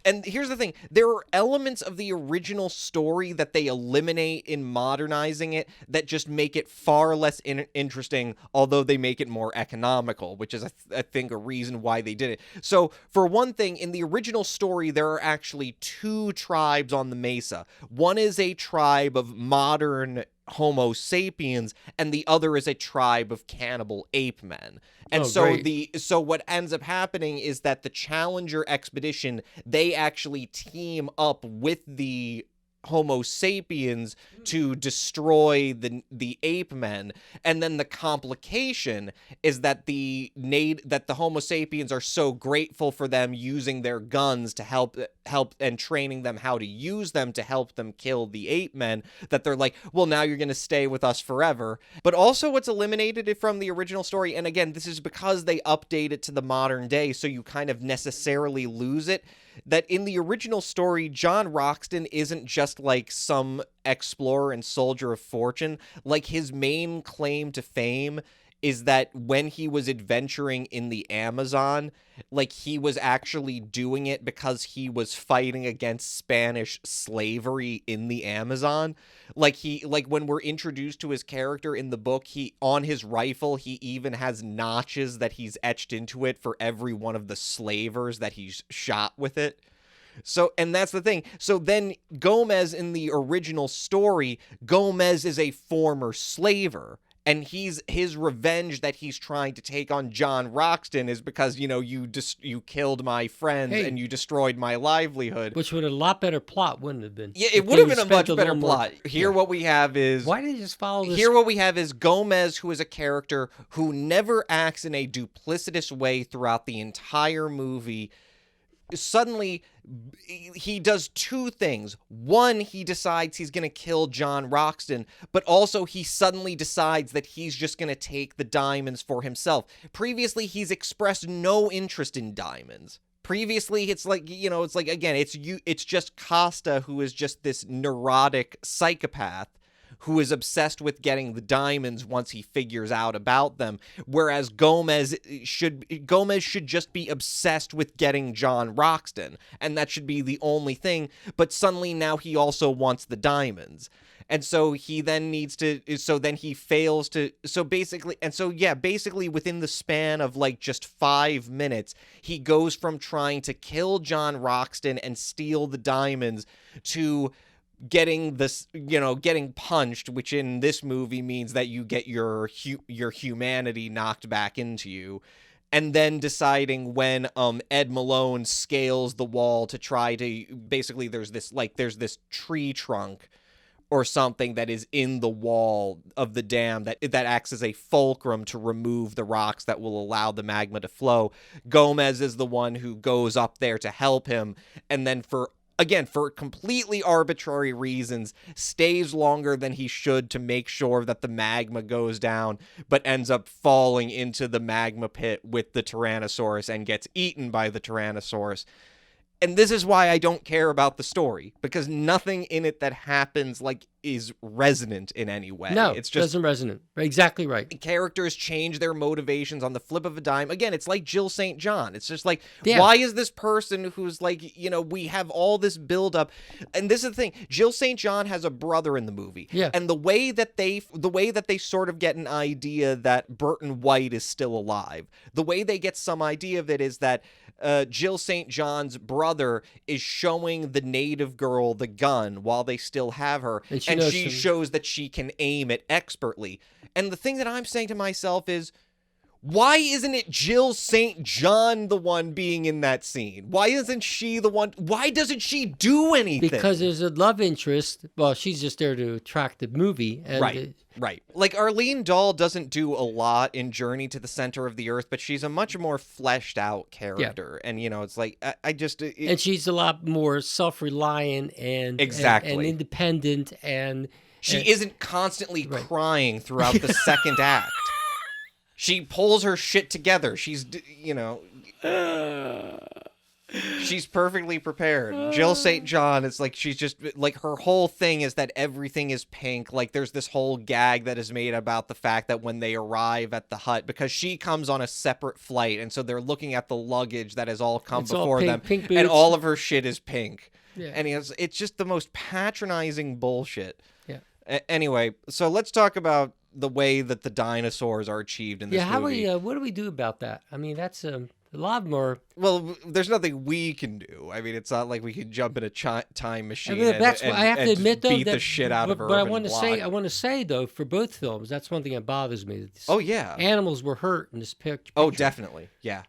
And here's the thing. There are elements of the original story that they eliminate in modernizing it that just make it far less interesting, although they make it more economical, which is, I think, a reason why they did it. So, for one thing, in the original story, there are actually 2 tribes on the Mesa. One is a tribe of modern Homo sapiens, and the other is a tribe of cannibal ape men. And so what ends up happening is that the Challenger expedition, they actually team up with the Homo sapiens to destroy the ape men, and then the complication is that the Homo sapiens are so grateful for them using their guns to help and training them how to use them to help them kill the ape men, that they're like, well, now you're going to stay with us forever. But also what's eliminated from the original story, and again, this is because they update it to the modern day, so you kind of necessarily lose it, that in the original story, John Roxton isn't just like some explorer and soldier of fortune. Like, his main claim to fame is that when he was adventuring in the Amazon, like, he was actually doing it because he was fighting against Spanish slavery in the Amazon. Like, when we're introduced to his character in the book, on his rifle, he even has notches that he's etched into it for every one of the slavers that he's shot with it. So, and that's the thing. So then Gomez in the original story, Gomez is a former slaver. And his revenge that he's trying to take on John Roxton is because, you killed my friends and you destroyed my livelihood. Which would have a lot better plot, wouldn't it have been? Yeah, it would have been a much better plot. Here what we have is... Why did they just follow this? Here what we have is Gomez, who is a character who never acts in a duplicitous way throughout the entire movie. Suddenly, he does 2 things. One, he decides he's going to kill John Roxton, but also he suddenly decides that he's just going to take the diamonds for himself. Previously, he's expressed no interest in diamonds. Previously, it's like, again, it's just Costa, who is just this neurotic psychopath who is obsessed with getting the diamonds once he figures out about them, whereas Gomez should just be obsessed with getting John Roxton, and that should be the only thing, but suddenly now he also wants the diamonds. And so he then basically within the span of like just 5 minutes, he goes from trying to kill John Roxton and steal the diamonds to getting punched, which in this movie means that you get your humanity knocked back into you, and then deciding when Ed Malone scales the wall to try to basically there's this tree trunk or something that is in the wall of the dam that acts as a fulcrum to remove the rocks that will allow the magma to flow. Gomez is the one who goes up there to help him, and then for completely arbitrary reasons, stays longer than he should to make sure that the magma goes down, but ends up falling into the magma pit with the Tyrannosaurus and gets eaten by the Tyrannosaurus. And this is why I don't care about the story, because nothing in it that happens is resonant in any way. No, it's just doesn't resonate. Exactly right. Characters change their motivations on the flip of a dime. Again, it's like Jill St. John. It's just like, why is this person who's we have all this buildup, and this is the thing. Jill St. John has a brother in the movie, and the way that they sort of get an idea that Burton White is still alive, the way they get some idea of it is that Jill St. John's brother is showing the native girl the gun while they still have her, and she shows that she can aim it expertly. And the thing that I'm saying to myself is, Why isn't it Jill St. John the one being in that scene? Why isn't she the one? Why doesn't she do anything? Because there's a love interest. Well, she's just there to attract the movie. And Right. Like Arlene Dahl doesn't do a lot in Journey to the Center of the Earth, but she's a much more fleshed out character. And, it's like, I just... and she's a lot more self-reliant and... Exactly. And independent and... She isn't constantly crying throughout the second act. She pulls her shit together. She's, she's perfectly prepared. Jill St. John, it's like she's just, like, her whole thing is that everything is pink. Like, there's this whole gag that is made about the fact that when they arrive at the hut, because she comes on a separate flight, and so they're looking at the luggage that has all come before them, pink and boots. all of her shit is pink. Yeah. And it's just the most patronizing bullshit. Yeah. Anyway, so let's talk about the way that the dinosaurs are achieved in this movie. What do we do about that? I mean, that's a lot more. Well, there's nothing we can do. I mean, it's not like we can jump in a time machine. I mean, that's what I have to admit, though. Beat the shit out of her. But I want to say though, for both films, that's one thing that bothers me. Oh yeah, animals were hurt in this picture. Oh, definitely, yeah.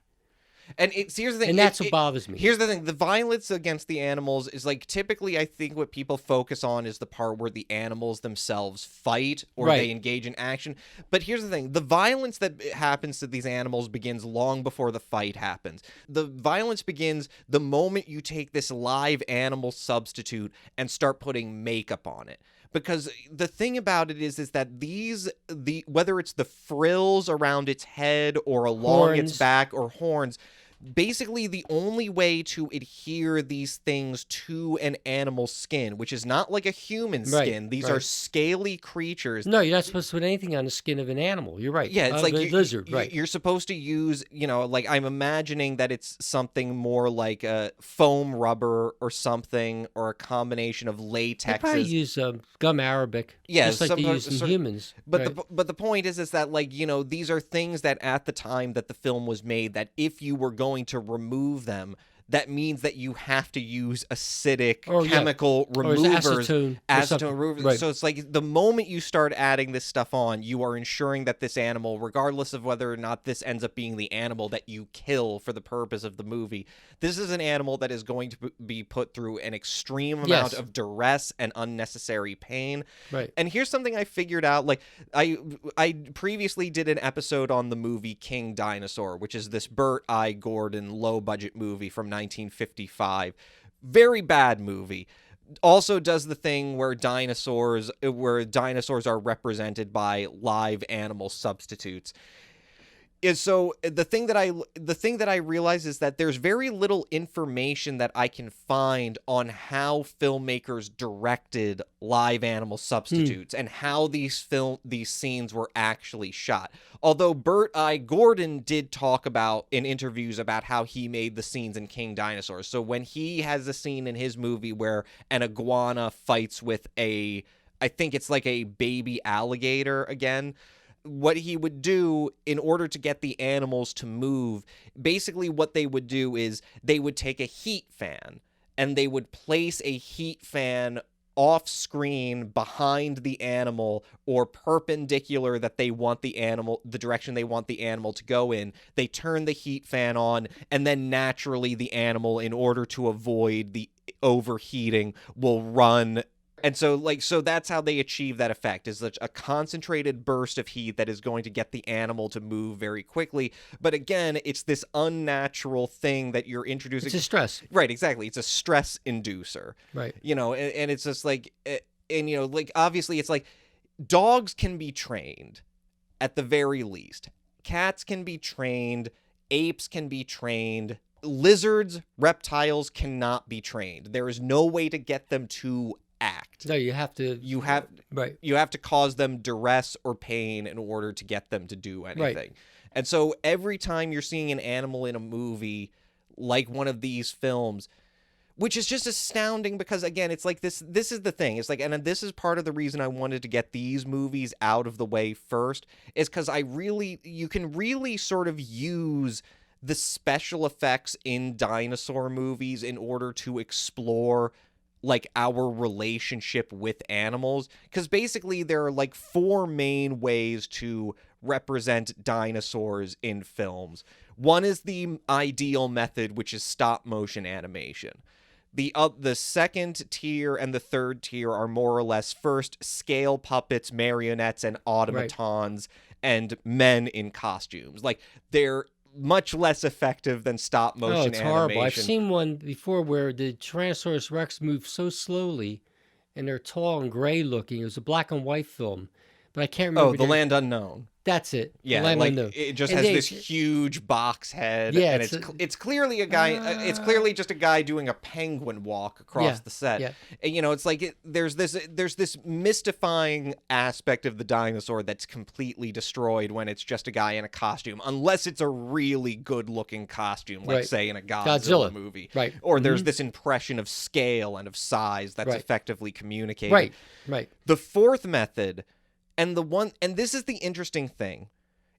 And here's the thing. And that's what bothers me. Here's the thing. The violence against the animals is like typically I think what people focus on is the part where the animals themselves fight or they engage in action. But here's the thing. The violence that happens to these animals begins long before the fight happens. The violence begins the moment you take this live animal substitute and start putting makeup on it. Because the thing about it is that whether it's the frills around its head or along its back or horns, basically the only way to adhere these things to an animal skin, which is not like a human skin. These are scaly creatures. No, you're not supposed to put anything on the skin of an animal. You're right. Yeah, it's like a lizard. You're supposed to use, like I'm imagining that it's something more like a foam rubber or something, or a combination of latex. They probably use gum arabic. Yeah, just like they use in humans. But the point is that like these are things that at the time that the film was made, that if you were going to remove them, that means that you have to use acidic chemical removers, acetone removers. So it's like the moment you start adding this stuff on, you are ensuring that this animal, regardless of whether or not this ends up being the animal that you kill for the purpose of the movie, this is an animal that is going to be put through an extreme amount of duress and unnecessary pain. Right. And here's something I figured out. Like I previously did an episode on the movie King Dinosaur, which is this Burt I. Gordon low budget movie from 1955. Very bad movie. Also does the thing where dinosaurs are represented by live animal substitutes. So the thing that I realize is that there's very little information that I can find on how filmmakers directed live animal substitutes and how these scenes were actually shot. Although Burt I. Gordon did talk about in interviews about how he made the scenes in King Dinosaurs. So when he has a scene in his movie where an iguana fights with I think it's like a baby alligator again, what he would do in order to get the animals to move, basically what they would do is they would take a heat fan and they would place a heat fan off screen behind the animal or perpendicular that they want the direction they want the animal to go in. They turn the heat fan on, and then naturally the animal, in order to avoid the overheating, will run. And so that's how they achieve that effect, is a concentrated burst of heat that is going to get the animal to move very quickly. But again, it's this unnatural thing that you're introducing. It's a stress. Right, exactly. It's a stress inducer. Right. And it's just like, obviously it's like dogs can be trained at the very least. Cats can be trained. Apes can be trained. Lizards, reptiles cannot be trained. There is no way to get them to act. No, you have to cause them duress or pain in order to get them to do anything. Right. And so every time you're seeing an animal in a movie like one of these films, which is just astounding, because again, it's like this is the thing. It's like, and this is part of the reason I wanted to get these movies out of the way first, is because you can really sort of use the special effects in dinosaur movies in order to explore like our relationship with animals, because basically there are like four main ways to represent dinosaurs in films. One is the ideal method, which is stop motion animation. The second tier and the third tier are more or less first scale puppets, marionettes, and automatons, and men in costumes. Like, they're much less effective than stop motion Oh, it's animation. horrible. I've seen one before where the Tyrannosaurus Rex moves so slowly, and they're tall and gray looking. It was a black and white film, but I can't remember. Oh, The Land Unknown. That's it. Yeah, The Land like Unknown. it just And has they- this huge box head, Yeah, and it's it's clearly a guy. It's clearly just a guy doing a penguin walk across Yeah, the set. yeah. And, it's like there's this mystifying aspect of the dinosaur that's completely destroyed when it's just a guy in a costume, unless it's a really good looking costume, like Right. say in a Godzilla movie, Right. Or there's this impression of scale and of size that's Right. effectively communicated. Right. The fourth method, and this is the interesting thing,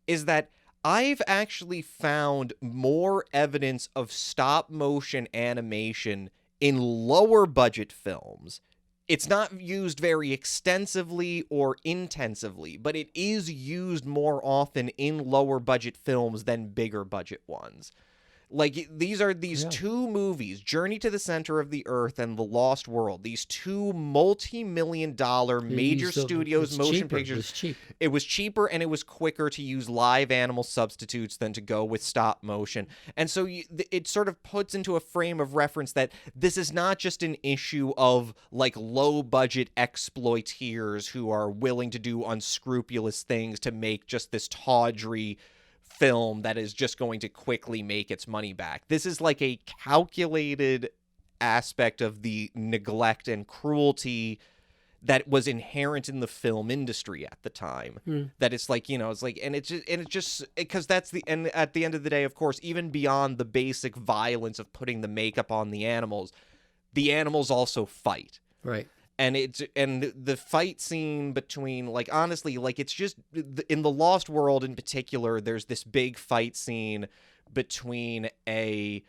is that I've actually found more evidence of stop motion animation in lower budget films. It's not used very extensively or intensively, but it is used more often in lower budget films than bigger budget ones. Like, these are these two movies, Journey to the Center of the Earth and The Lost World, these two multi-million-dollar major studios motion pictures. It was cheap. It was cheaper, and it was quicker to use live animal substitutes than to go with stop motion. And so it sort of puts into a frame of reference that this is not just an issue of, like, low-budget exploiteers who are willing to do unscrupulous things to make just this tawdry film that is just going to quickly make its money back. This is like a calculated aspect of the neglect and cruelty that was inherent in the film industry at the time. That it's like, it's like, and it's just because that's and at the end of the day, of course, even beyond the basic violence of putting the makeup on the animals also fight. Right. And the fight scene between, like, honestly, like, it's just in The Lost World in particular, there's this big fight scene between a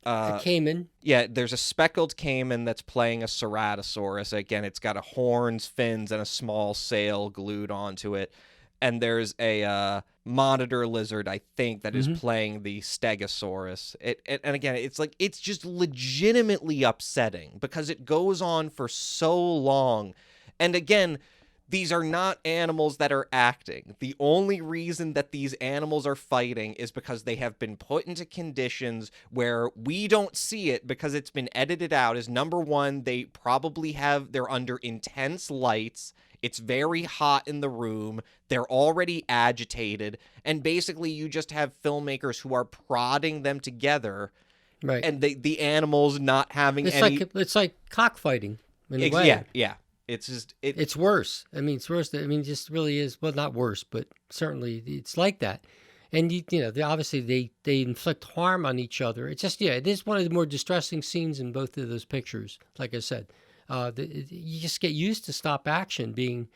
caiman. Yeah, there's a speckled caiman that's playing a ceratosaurus. Again, it's got horns, fins, and a small sail glued onto it. And there's a monitor lizard, I think, that is playing the stegosaurus. And again, it's like, it's just legitimately upsetting because it goes on for so long. And again, these are not animals that are acting. The only reason that these animals are fighting is because they have been put into conditions where we don't see it because it's been edited out. Is number one, they're under intense lights. It's very hot in the room. They're already agitated. And basically, you just have filmmakers who are prodding them together. Right. And the animals not having It's like cockfighting in a way. Yeah. It's just... It's worse. I mean, it's worse. It just really is. Well, not worse, but certainly it's like that. And, obviously they inflict harm on each other. It's just, it is one of the more distressing scenes in both of those pictures, like I said. You just get used to stop action being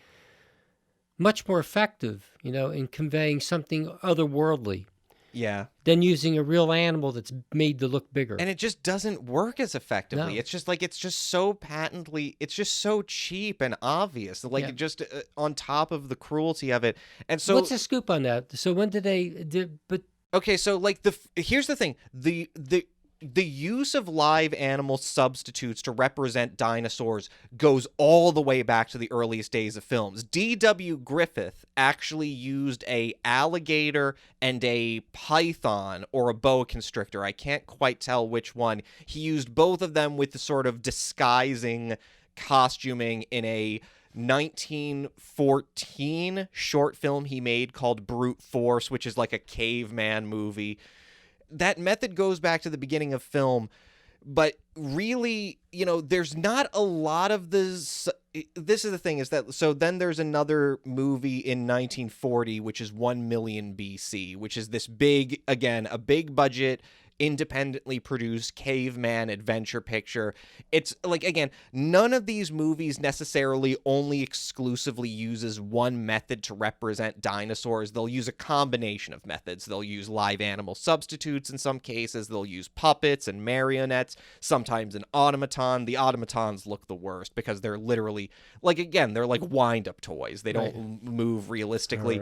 much more effective, in conveying something otherworldly. Yeah. Than using a real animal that's made to look bigger. And it just doesn't work as effectively. No. It's just like, it's just so cheap and obvious. Like, just on top of the cruelty of it. And so... What's the scoop on that? So when Okay, so, like, here's the thing. The use of live animal substitutes to represent dinosaurs goes all the way back to the earliest days of films. D.W. Griffith actually used a alligator and a python, or a boa constrictor. I can't quite tell which one. He used both of them with the sort of disguising costuming in a 1914 short film he made called Brute Force, which is like a caveman movie. That method goes back to the beginning of film, but really, there's not a lot of this. This is the thing, is that, so then there's another movie in 1940, which is 1 Million BC, which is this big, again, a big budget, independently produced caveman adventure picture. It's like, again, none of these movies necessarily only exclusively uses one method to represent dinosaurs. They'll use a combination of methods. They'll use live animal substitutes in some cases. They'll use puppets and marionettes, sometimes an automaton. The automatons look the worst because they're literally, like, again, they're like wind-up toys. They don't move realistically.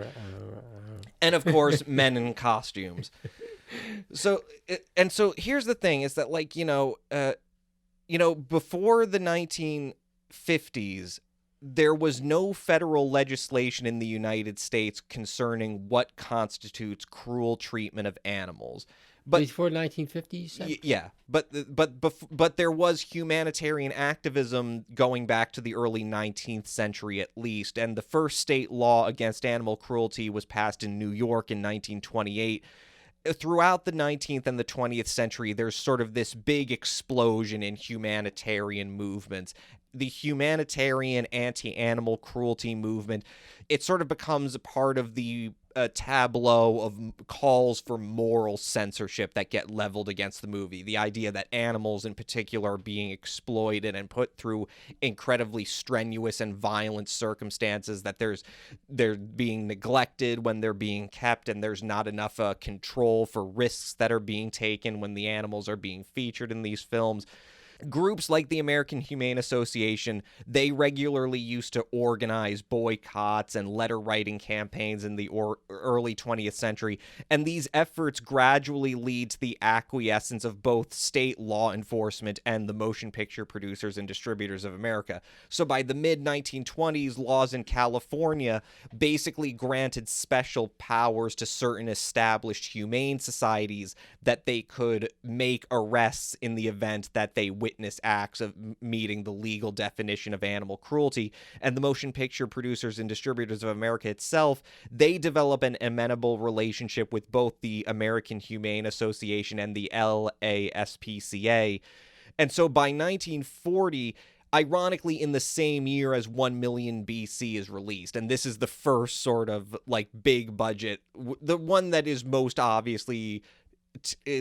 And of course, men in costumes. So here's the thing: is that like before the 1950s, there was no federal legislation in the United States concerning what constitutes cruel treatment of animals. But before 1950s, yeah, but there was humanitarian activism going back to the early 19th century at least, and the first state law against animal cruelty was passed in New York in 1928. Throughout the 19th and the 20th century, there's sort of this big explosion in humanitarian movements. The humanitarian anti-animal cruelty movement, it sort of becomes a part of the tableau of calls for moral censorship that get leveled against the movie. The idea that animals in particular are being exploited and put through incredibly strenuous and violent circumstances, that they're being neglected when they're being kept, and there's not enough control for risks that are being taken when the animals are being featured in these films. Groups like the American Humane Association, they regularly used to organize boycotts and letter-writing campaigns in the early 20th century, and these efforts gradually lead to the acquiescence of both state law enforcement and the Motion Picture Producers and Distributors of America. So by the mid-1920s, laws in California basically granted special powers to certain established humane societies that they could make arrests in the event that they witness acts of meeting the legal definition of animal cruelty. And the Motion Picture Producers and Distributors of America itself, they develop an amenable relationship with both the American Humane Association and the LASPCA. And so by 1940, ironically, in the same year as 1 Million BC is released, and this is the first sort of like big budget, the one that is most obviously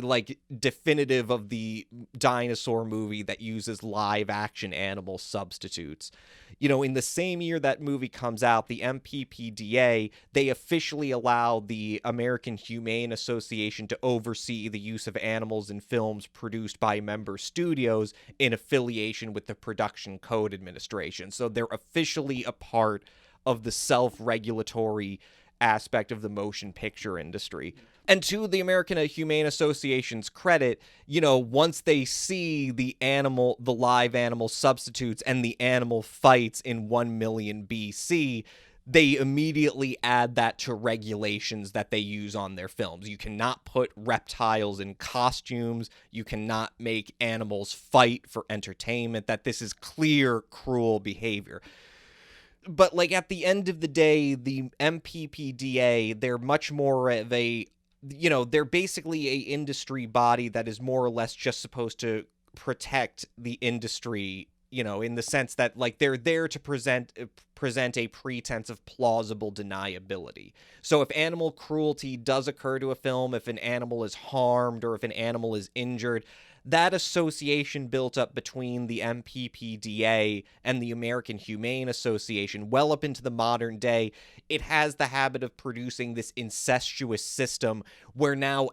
like definitive of the dinosaur movie that uses live action animal substitutes. In the same year that movie comes out, the MPPDA, they officially allow the American Humane Association to oversee the use of animals in films produced by member studios in affiliation with the Production Code Administration. So they're officially a part of the self-regulatory aspect of the motion picture industry. And to the American Humane Association's credit, once they see the live animal substitutes and the animal fights in 1 million BC, they immediately add that to regulations that they use on their films. You cannot put reptiles in costumes. You cannot make animals fight for entertainment, that this is clear, cruel behavior. But like at the end of the day, the MPPDA, they're much more of they're basically a industry body that is more or less just supposed to protect the industry, in the sense that like they're there to present a pretense of plausible deniability. So if animal cruelty does occur to a film, if an animal is harmed or if an animal is injured, that association built up between the MPPDA and the American Humane Association well up into the modern day, it has the habit of producing this incestuous system where now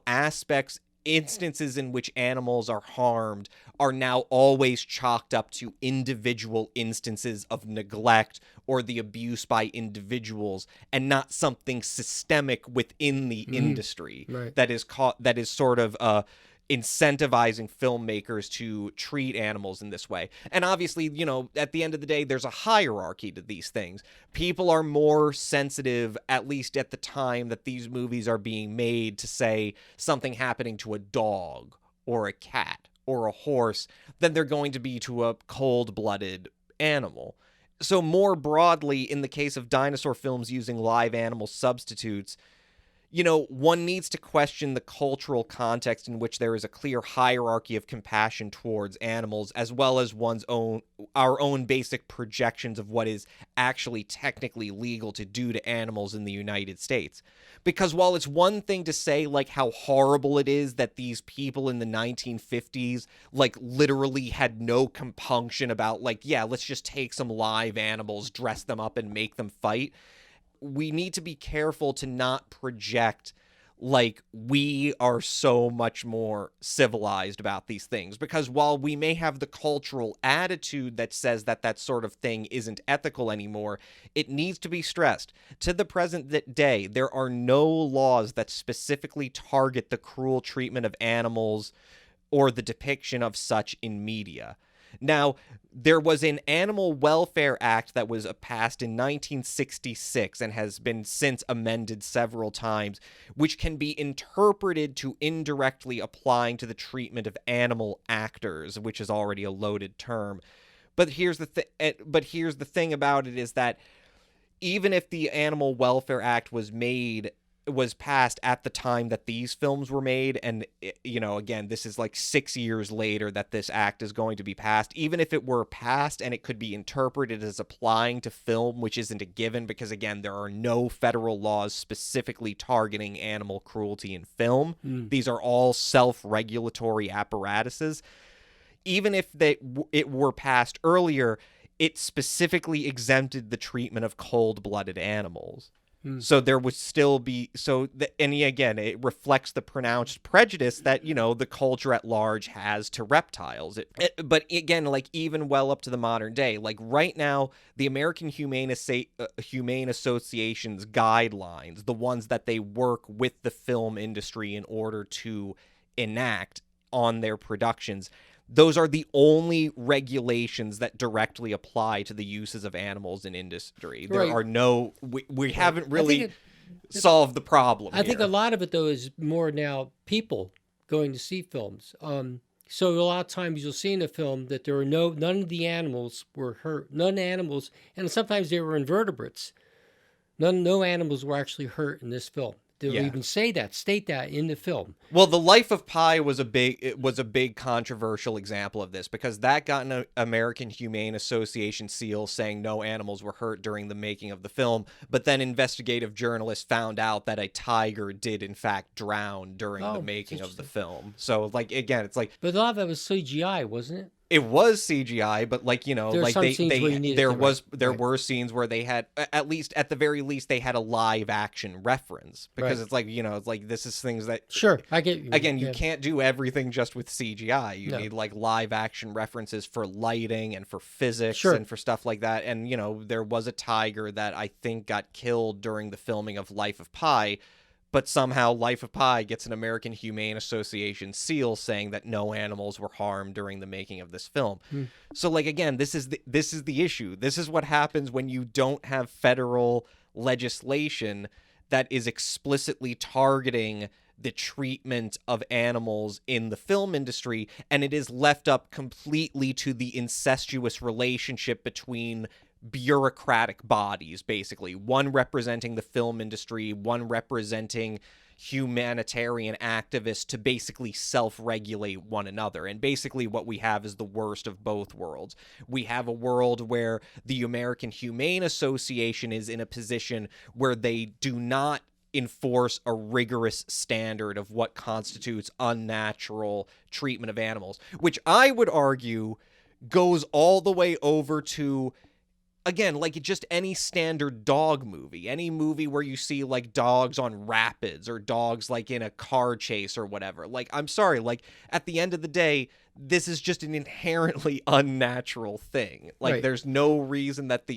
instances in which animals are harmed are now always chalked up to individual instances of neglect or the abuse by individuals, and not something systemic within the industry. Right. that is sort of incentivizing filmmakers to treat animals in this way. And obviously, at the end of the day, there's a hierarchy to these things. People are more sensitive, at least at the time that these movies are being made, to say something happening to a dog or a cat or a horse than they're going to be to a cold-blooded animal. So more broadly, in the case of dinosaur films using live animal substitutes, one needs to question the cultural context in which there is a clear hierarchy of compassion towards animals, as well as our own basic projections of what is actually technically legal to do to animals in the United States. Because while it's one thing to say, like, how horrible it is that these people in the 1950s, like, literally had no compunction about, like, yeah, let's just take some live animals, dress them up, and make them fight, we need to be careful to not project like we are so much more civilized about these things, because while we may have the cultural attitude that says that that sort of thing isn't ethical anymore, it needs to be stressed. To the present day, there are no laws that specifically target the cruel treatment of animals or the depiction of such in media. Now, there was an Animal Welfare Act that was passed in 1966 and has been since amended several times, which can be interpreted to indirectly applying to the treatment of animal actors, which is already a loaded term. But here's the thing about it is that even if the Animal Welfare Act was passed at the time that these films were made, and again, this is like 6 years later that this act is going to be passed, even if it were passed and it could be interpreted as applying to film, which isn't a given because, again, there are no federal laws specifically targeting animal cruelty in film. These are all self-regulatory apparatuses. Even if it were passed earlier, it specifically exempted the treatment of cold-blooded animals. So there would still be and again, it reflects the pronounced prejudice that the culture at large has to reptiles. But again, like even well up to the modern day, like right now, the American Humane Association's guidelines, the ones that they work with the film industry in order to enact on their productions, those are the only regulations that directly apply to the uses of animals in industry. There are no, we haven't really solved the problem. I think a lot of it, though, is more now people going to see films. So a lot of times you'll see in a film that there are none of the animals were hurt. None animals, and sometimes they were invertebrates. No animals were actually hurt in this film. They'll even state that in the film. Well, The Life of Pi was a big controversial example of this, because that got an American Humane Association seal saying no animals were hurt during the making of the film, but then investigative journalists found out that a tiger did in fact drown during the making of the film. So like again, it's like, but a lot of that was CGI, wasn't it? It was CGI, but like there were were scenes where they had, at the very least they had a live action reference, because it's like it's like this is things that I get you. Again, you can't do everything just with CGI. You need like live action references for lighting and for physics and for stuff like that. And there was a tiger that I think got killed during the filming of Life of Pi. But somehow Life of Pi gets an American Humane Association seal saying that no animals were harmed during the making of this film. So like again, this is the issue. This is what happens when you don't have federal legislation that is explicitly targeting the treatment of animals in the film industry, and it is left up completely to the incestuous relationship between bureaucratic bodies, basically, one representing the film industry, one representing humanitarian activists, to basically self-regulate one another. And basically what we have is the worst of both worlds. We have a world where the American Humane Association is in a position where they do not enforce a rigorous standard of what constitutes unnatural treatment of animals, which I would argue goes all the way over to, again, like just any standard dog movie, any movie where you see like dogs on rapids or dogs like in a car chase or whatever. Like, I'm sorry, like at the end of the day, this is just an inherently unnatural thing. Like there's no reason that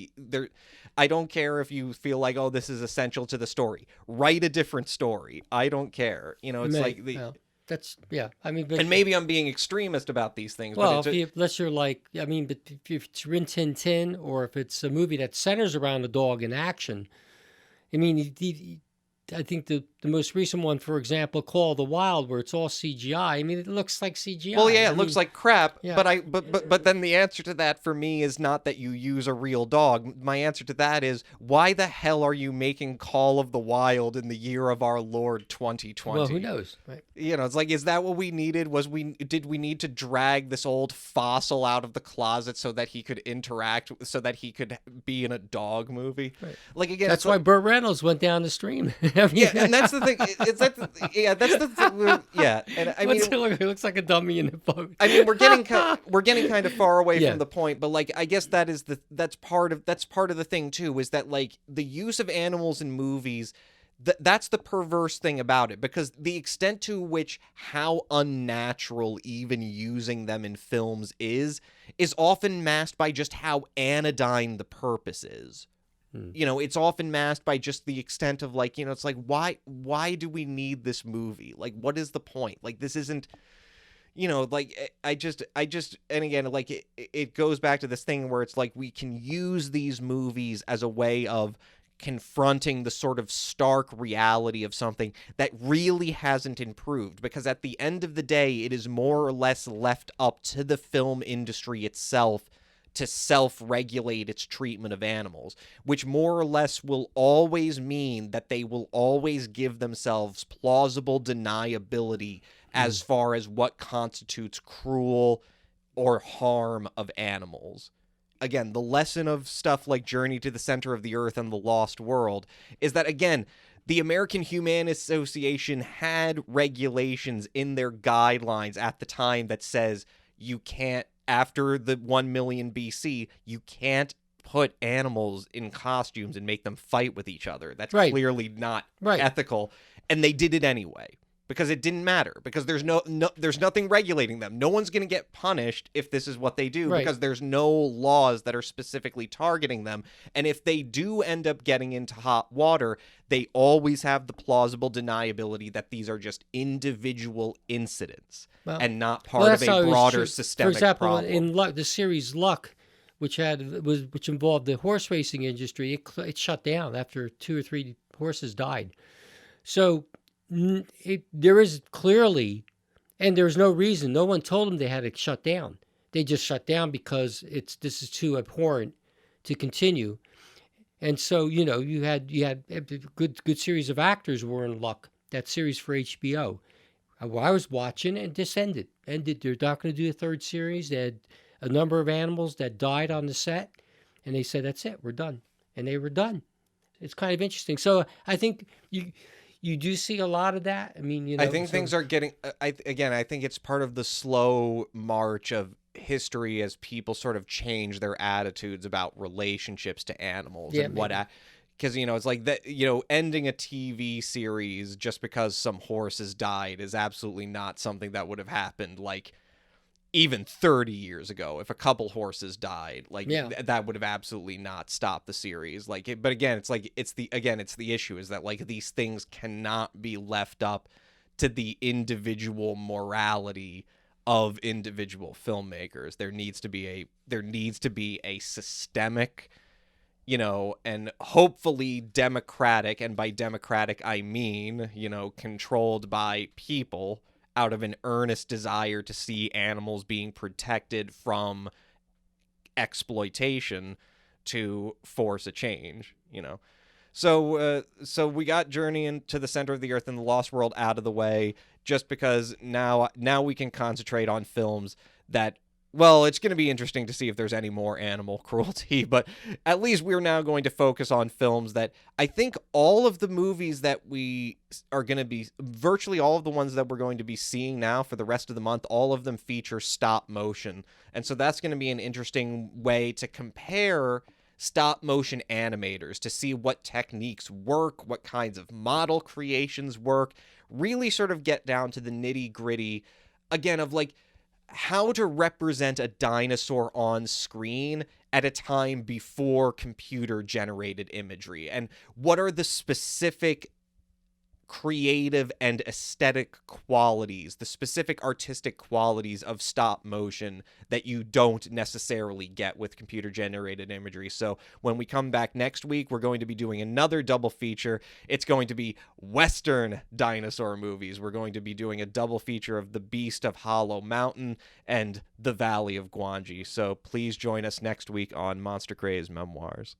I don't care if you feel like, oh, this is essential to the story. Write a different story. I don't care. That's I mean, and maybe I'm being extremist about these things. Well, unless you're like, I mean, but if it's Rin Tin Tin, or if it's a movie that centers around a dog in action, I mean, I think the most recent one, for example, Call of the Wild, where it's all CGI. I mean, it looks like CGI. Well, yeah, it looks like crap. Yeah. But then the answer to that for me is not that you use a real dog. My answer to that is, why the hell are you making Call of the Wild in the year of our Lord 2020? Well, who knows? Right. It's like, is that what we needed? Did we need to drag this old fossil out of the closet so that he could interact, so that he could be in a dog movie? Right. Like again, that's why Burt Reynolds went down the stream. Yeah, and that's the thing. That's the thing. Yeah, and I mean, it looks like a dummy in a boat. I mean, we're getting kind of far away from the point, but like, I guess that's part of the thing too, is that like the use of animals in movies, that's the perverse thing about it, because the extent to which how unnatural even using them in films is often masked by just how anodyne the purpose is. You know, it's often masked by just the extent of, like, you know, it's like, why do we need this movie? Like, what is the point? Like, this isn't, you know, like, I just, and again, like, it goes back to this thing where it's like, we can use these movies as a way of confronting the sort of stark reality of something that really hasn't improved, because at the end of the day, it is more or less left up to the film industry itself to self-regulate its treatment of animals, which more or less will always mean that they will always give themselves plausible deniability as far as what constitutes cruel or harm of animals. Again, the lesson of stuff like Journey to the Center of the Earth and The Lost World is that, again, the American Humane Association had regulations in their guidelines at the time that says you can't, after the 1 million BC, you can't put animals in costumes and make them fight with each other. That's clearly not ethical. And they did it anyway, because it didn't matter, because there's there's nothing regulating them. No one's going to get punished if this is what they do, because there's no laws that are specifically targeting them. And if they do end up getting into hot water, they always have the plausible deniability that these are just individual incidents and not part of a broader systemic problem. For example, in the series Luck, which involved the horse racing industry, it shut down after 2 or 3 horses died. So there is clearly, and there's no reason. No one told them they had to shut down. They just shut down because this is too abhorrent to continue. And so, you know, you had a good series of actors were in Luck, that series for HBO. I was watching, and this ended. They're not going to do a 3rd series. They had a number of animals that died on the set, and they said, that's it, we're done. And they were done. It's kind of interesting. So I think you do see a lot of that. I mean, you know, I think things are getting, I think it's part of the slow march of history as people sort of change their attitudes about relationships to animals and what, because, you know, it's like that, you know, ending a TV series just because some horses died is absolutely not something that would have happened, like, even 30 years ago. If a couple horses died, like, that would have absolutely not stopped the series. Like, but again, it's like, it's the issue is that, like, these things cannot be left up to the individual morality of individual filmmakers. There needs to be a systemic, you know, and hopefully democratic, and by democratic I mean, you know, controlled by people out of an earnest desire to see animals being protected from exploitation, to force a change, you know. So we got Journey into the Center of the Earth and The Lost World out of the way, just because now we can concentrate on films that, well, it's going to be interesting to see if there's any more animal cruelty, but at least we're now going to focus on films that I think all of the movies that we are going to be, virtually all of the ones that we're going to be seeing now for the rest of the month, all of them feature stop motion. And so that's going to be an interesting way to compare stop motion animators, to see what techniques work, what kinds of model creations work, really sort of get down to the nitty gritty, again, of like, how to represent a dinosaur on screen at a time before computer-generated imagery, and what are the specific creative and aesthetic qualities, the specific artistic qualities of stop motion that you don't necessarily get with computer-generated imagery. So when we come back next week, we're going to be doing another double feature. It's going to be Western dinosaur movies. We're going to be doing a double feature of The Beast of Hollow Mountain and The Valley of Gwangi. So please join us next week on Monster Craze Memoirs.